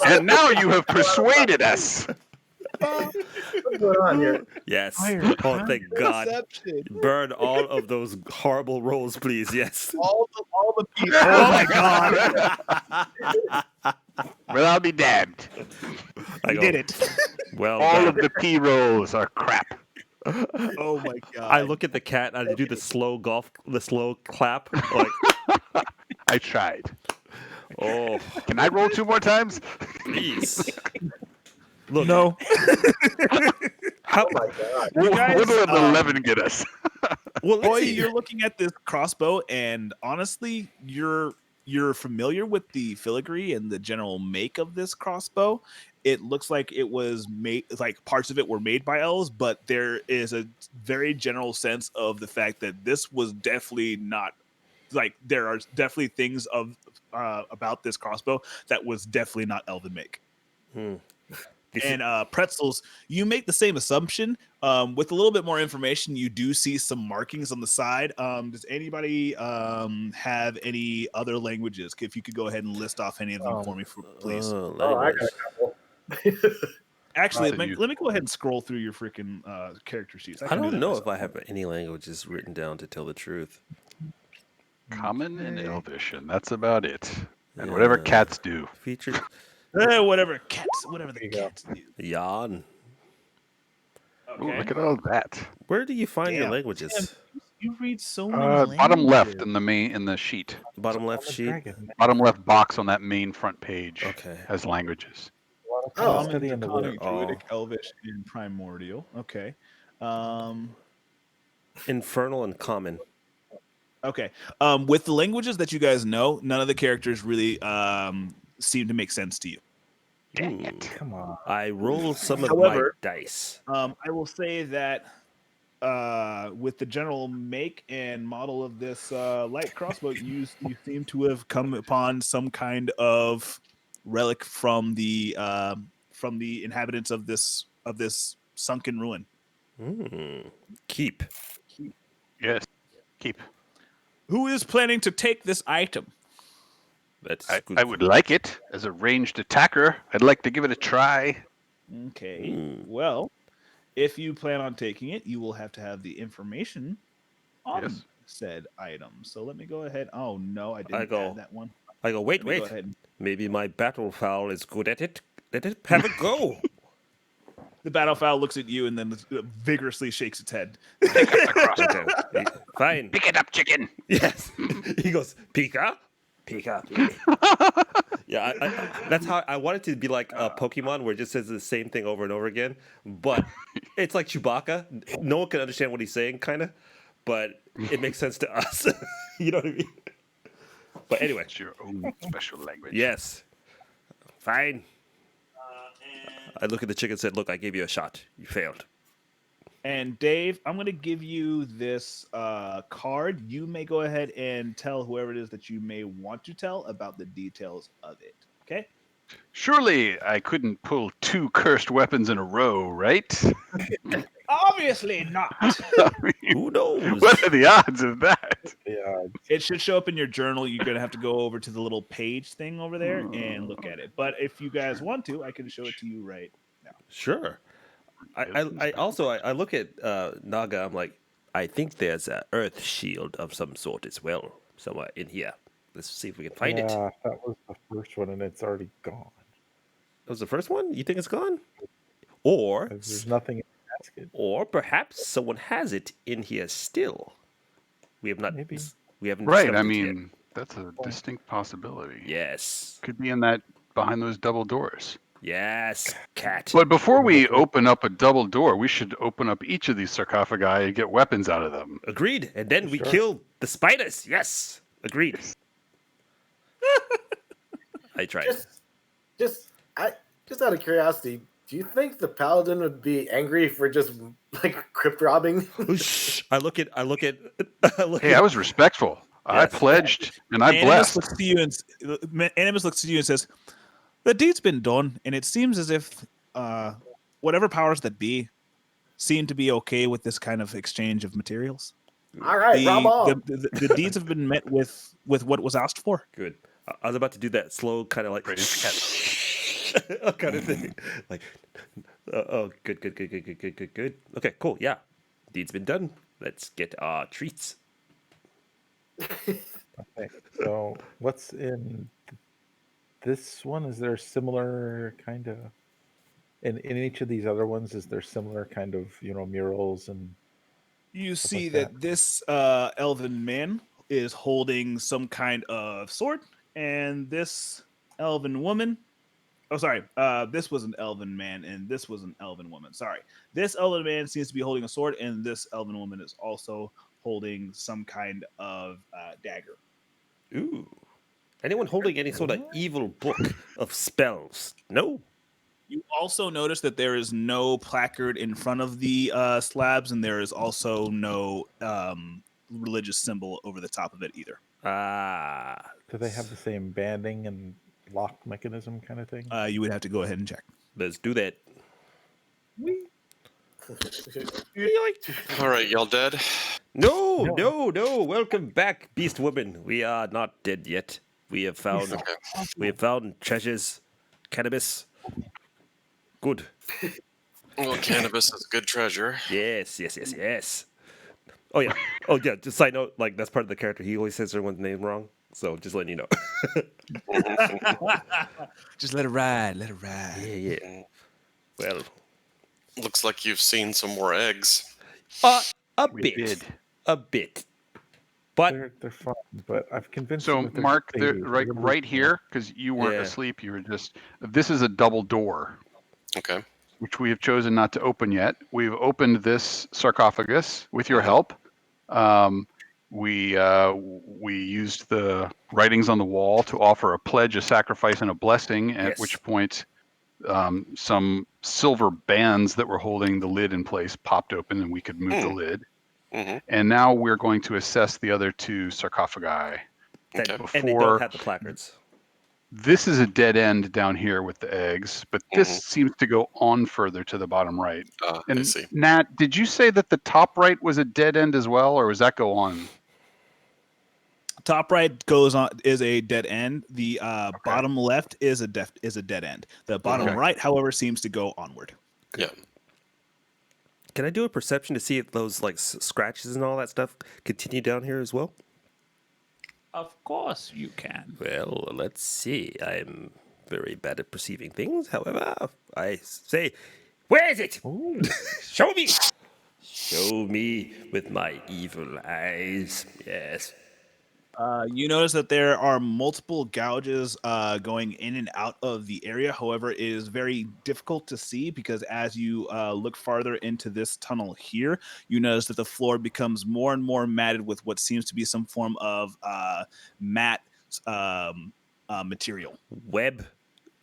Speaker 5: And now you have persuaded us.
Speaker 6: what's going on here?
Speaker 1: Yes.
Speaker 2: Fire.
Speaker 1: Oh, thank God.
Speaker 4: Perception.
Speaker 1: Burn all of those horrible rolls, please. Yes.
Speaker 4: All the people.
Speaker 1: Oh my God.
Speaker 5: Well, I'll be damned.
Speaker 1: I
Speaker 4: You
Speaker 1: go,
Speaker 4: did it.
Speaker 1: Well
Speaker 5: All
Speaker 1: done.
Speaker 5: of the P rolls are crap.
Speaker 4: Oh my god.
Speaker 1: I look at the cat and I do the slow clap. Like,
Speaker 5: I tried.
Speaker 1: oh,
Speaker 5: Can I roll 2 more times?
Speaker 1: please. Look,
Speaker 4: No.
Speaker 1: how,
Speaker 6: Oh my god.
Speaker 4: You guys,
Speaker 5: What'll an 11 get us?
Speaker 1: well, let's
Speaker 4: Boy,
Speaker 1: see.
Speaker 4: you're looking at this crossbow, and honestly, you're familiar with the filigree and the general make of this crossbow. It looks like it was made, like parts of it were made by elves, but there is a very general sense of the fact that this was definitely not, like, there are definitely things of about this crossbow that was definitely not elven make.
Speaker 1: This
Speaker 4: And Pretzels, you make the same assumption. With a little bit more information, you do see some markings on the side. Does anybody have any other languages? If you could go ahead and list off any of them for me, please.
Speaker 6: Oh, I got a couple.
Speaker 4: Actually,
Speaker 5: Lots of
Speaker 4: let
Speaker 5: use.
Speaker 4: me go ahead and scroll through your freaking character sheets.
Speaker 1: I
Speaker 4: can do
Speaker 1: don't
Speaker 4: that
Speaker 1: know
Speaker 4: myself.
Speaker 1: if I have any languages written down to tell the truth.
Speaker 5: Common and Elvish, and that's about it. And whatever
Speaker 1: Yeah.
Speaker 5: cats do.
Speaker 1: Featured
Speaker 4: Whatever the
Speaker 6: There you go.
Speaker 4: cats do.
Speaker 1: Jan.
Speaker 5: Ooh,
Speaker 4: Okay.
Speaker 5: look at all that.
Speaker 1: Where do you find your
Speaker 4: Damn.
Speaker 1: languages?
Speaker 4: You read so many
Speaker 5: Bottom left
Speaker 4: languages.
Speaker 5: in the sheet.
Speaker 1: Bottom left
Speaker 2: I'm a
Speaker 1: sheet.
Speaker 2: dragon.
Speaker 5: Bottom left box on that main front page
Speaker 1: Okay.
Speaker 5: has languages.
Speaker 2: A lot of
Speaker 6: Oh.
Speaker 2: time study in the
Speaker 4: Common,
Speaker 2: woods.
Speaker 4: Druidic, Elvish, and Primordial. Okay.
Speaker 1: Infernal and common.
Speaker 4: Okay. With the languages that you guys know, none of the characters really seem to make sense to you.
Speaker 5: Dang it.
Speaker 2: Come on.
Speaker 1: I roll some of
Speaker 6: However-
Speaker 1: my dice.
Speaker 4: I will say that with the general make and model of this light crossbow, you seem to have come upon some kind of relic from the from the inhabitants of this sunken ruin.
Speaker 1: Keep.
Speaker 5: Yes. Keep.
Speaker 4: Who is planning to take this item?
Speaker 1: That's good.
Speaker 5: I would like it as a ranged attacker. I'd like to give it a try.
Speaker 4: Okay. Well, if you plan on taking it, you will have to have the information on
Speaker 5: Yes.
Speaker 4: said item. So let me go ahead. Oh no, I
Speaker 1: I
Speaker 4: didn't
Speaker 1: go.
Speaker 4: add that one.
Speaker 1: I go, wait,
Speaker 4: Let me go
Speaker 1: wait.
Speaker 4: ahead.
Speaker 1: Maybe my battle fowl is good at it. Let it have a go.
Speaker 4: The battle fowl looks at you and then vigorously shakes its head.
Speaker 1: Okay. Fine.
Speaker 5: Pick it up, chicken.
Speaker 1: Yes. He goes, Pika? Pika. Yeah, that's how I want it to be like a Pokemon where it just says the same thing over and over again. But it's like Chewbacca. No one can understand what he's saying, kind of. But it makes sense to us. You know what I mean? But anyway.
Speaker 5: It's your own special language.
Speaker 1: Yes. Fine. I look at the chicken and said, look, I gave you a shot. You failed.
Speaker 4: And Dave, I'm going to give you this card. You may go ahead and tell whoever it is that you may want to tell about the details of it. Okay?
Speaker 5: Surely I couldn't pull 2 cursed weapons in a row, right?
Speaker 4: Obviously not.
Speaker 5: I mean,
Speaker 1: Who knows?
Speaker 5: what are the odds of that?
Speaker 2: Yeah,
Speaker 4: It should show up in your journal. You're going to have to go over to the little page thing over there and look at it. But if you guys want to, I can show it to you right now.
Speaker 1: Sure. I also I look at Naga. I'm like, I think there's an earth shield of some sort as well somewhere in here. Let's see if we can find it.
Speaker 2: that was the first one, and it's already gone.
Speaker 1: That was the first one. You think it's gone? Or
Speaker 2: There's nothing in the basket.
Speaker 1: or perhaps someone has it in here still. We have not.
Speaker 2: Maybe.
Speaker 1: We haven't.
Speaker 5: Right,
Speaker 1: shoved
Speaker 5: I
Speaker 1: it
Speaker 5: mean, that's a distinct possibility.
Speaker 1: yet. Yes.
Speaker 5: Could be in that behind those double doors.
Speaker 1: Yes. Cat.
Speaker 5: But before we open up a double door, we should open up each of these sarcophagi and get weapons out of them.
Speaker 1: Agreed. And then we
Speaker 2: Sure.
Speaker 1: kill the spiders. Yes. Agreed. I tried.
Speaker 6: Just out of curiosity, do you think the paladin would be angry for just like crypt robbing?
Speaker 1: Shh. I look at.
Speaker 5: Hey, I was respectful. I
Speaker 1: Yes.
Speaker 5: pledged and I
Speaker 4: Animus
Speaker 5: blessed.
Speaker 4: looks to you and Animus looks to you and says, "The deed's been done, and it seems as if whatever powers that be seem to be okay with this kind of exchange of materials.
Speaker 6: All right, rob on.
Speaker 4: The deeds have been met with what was asked for."
Speaker 1: Good. I was about to do that slow kind of like
Speaker 5: Praise
Speaker 1: kind of thing. Like, good. Okay, cool. Yeah, deed's been done. Let's get our treats.
Speaker 2: Okay, so what's in this one? Is there similar kind of in each of these other ones? Is there similar kind of murals and
Speaker 4: You
Speaker 2: Stuff
Speaker 4: see
Speaker 2: like
Speaker 4: that
Speaker 2: that.
Speaker 4: this elven man is holding some kind of sword, and this elven woman. Oh, sorry. This was an elven man, and this was an elven woman. Sorry. This elven man seems to be holding a sword, and this elven woman is also holding some kind of dagger.
Speaker 1: Ooh. Anyone holding any sort of evil book of spells? No.
Speaker 4: You also notice that there is no placard in front of the slabs, and there is also no religious symbol over the top of it either.
Speaker 1: Ah.
Speaker 2: do they have the same banding and lock mechanism kind of thing?
Speaker 4: You would have to go ahead and check.
Speaker 1: Let's do that.
Speaker 3: All right, y'all dead?
Speaker 1: No. Welcome back, Beast Woman. We are not dead yet. We have found treasures, cannabis. Good.
Speaker 3: Well, cannabis is good treasure.
Speaker 1: Yes. Oh yeah. Just side note, like that's part of the character. He always says everyone's name wrong. So just letting you know.
Speaker 4: Just let it ride. Let it
Speaker 1: Yeah.
Speaker 3: Mm-hmm.
Speaker 1: Well,
Speaker 3: Looks like you've seen some more eggs.
Speaker 1: a
Speaker 5: We
Speaker 1: bit.
Speaker 5: did.
Speaker 1: A bit. But
Speaker 2: They're fun, but I've convinced.
Speaker 5: So,
Speaker 2: them that they're
Speaker 5: Mark,
Speaker 2: babies. They're
Speaker 5: right here, because you weren't
Speaker 1: Yeah.
Speaker 5: asleep, you were just. This is a double door,
Speaker 3: Okay.
Speaker 5: which we have chosen not to open yet. We've opened this sarcophagus with your help. We used the writings on the wall to offer a pledge, a sacrifice, and a blessing. At
Speaker 1: Yes.
Speaker 5: which point, some silver bands that were holding the lid in place popped open, and we could move the lid.
Speaker 3: Mm-hmm.
Speaker 5: And now we're going to assess the other 2 sarcophagi.
Speaker 1: that,
Speaker 3: Okay.
Speaker 1: and they
Speaker 5: Before-
Speaker 1: don't have the placards.
Speaker 5: this is a dead end down here with the eggs, but this seems to go on further to the bottom right.
Speaker 3: I
Speaker 5: And
Speaker 3: see.
Speaker 5: Nat, did you say that the top right was a dead end as well, or does that go on?
Speaker 4: Top right is a dead end. The bottom left is a dead end. The bottom
Speaker 5: Okay.
Speaker 4: right, however, seems to go onward.
Speaker 3: Yeah.
Speaker 1: Can I do a perception to see if those like scratches and all that stuff continue down here as well?
Speaker 7: Of course you can.
Speaker 1: Well, let's see. I'm very bad at perceiving things. However, I say, where is it?
Speaker 2: Ooh.
Speaker 1: Show me. Show me with my evil eyes. Yes.
Speaker 4: You notice that there are multiple gouges going in and out of the area. However, it is very difficult to see because as you look farther into this tunnel here, you notice that the floor becomes more and more matted with what seems to be some form of matte material.
Speaker 1: Web.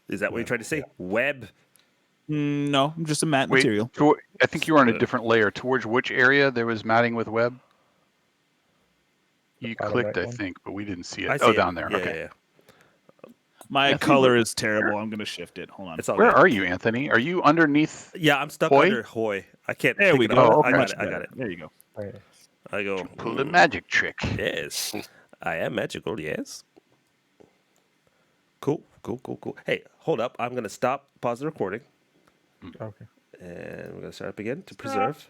Speaker 1: Is that what you're trying to say? Web.
Speaker 4: No, just a matte
Speaker 5: Wait,
Speaker 4: material.
Speaker 5: I think you were on a different layer. Towards which area there was matting with web? You
Speaker 2: bottom
Speaker 5: clicked,
Speaker 2: right
Speaker 5: I
Speaker 2: one.
Speaker 5: think, but we didn't see it.
Speaker 1: I see
Speaker 5: Oh,
Speaker 1: it.
Speaker 5: down there.
Speaker 1: Yeah,
Speaker 5: Okay.
Speaker 1: yeah, yeah.
Speaker 4: My
Speaker 5: Anthony,
Speaker 4: color
Speaker 5: where-
Speaker 4: is terrible. I'm going to shift it. Hold on.
Speaker 1: It's all
Speaker 5: Where
Speaker 1: good.
Speaker 5: are you, Anthony? Are you underneath?
Speaker 1: Yeah, I'm stuck
Speaker 5: Hoy?
Speaker 1: under Hoy. I can't.
Speaker 4: There
Speaker 1: pick
Speaker 4: we
Speaker 1: it
Speaker 4: go.
Speaker 1: up.
Speaker 5: Oh,
Speaker 1: I
Speaker 5: okay.
Speaker 1: got it. I got it.
Speaker 4: There you go.
Speaker 2: Right.
Speaker 1: I go.
Speaker 5: Pull a magic trick.
Speaker 1: Yes, I am magical. Yes. Cool. Hey, hold up. I'm gonna stop. Pause the recording,
Speaker 2: Okay.
Speaker 1: and we're gonna start up again to preserve.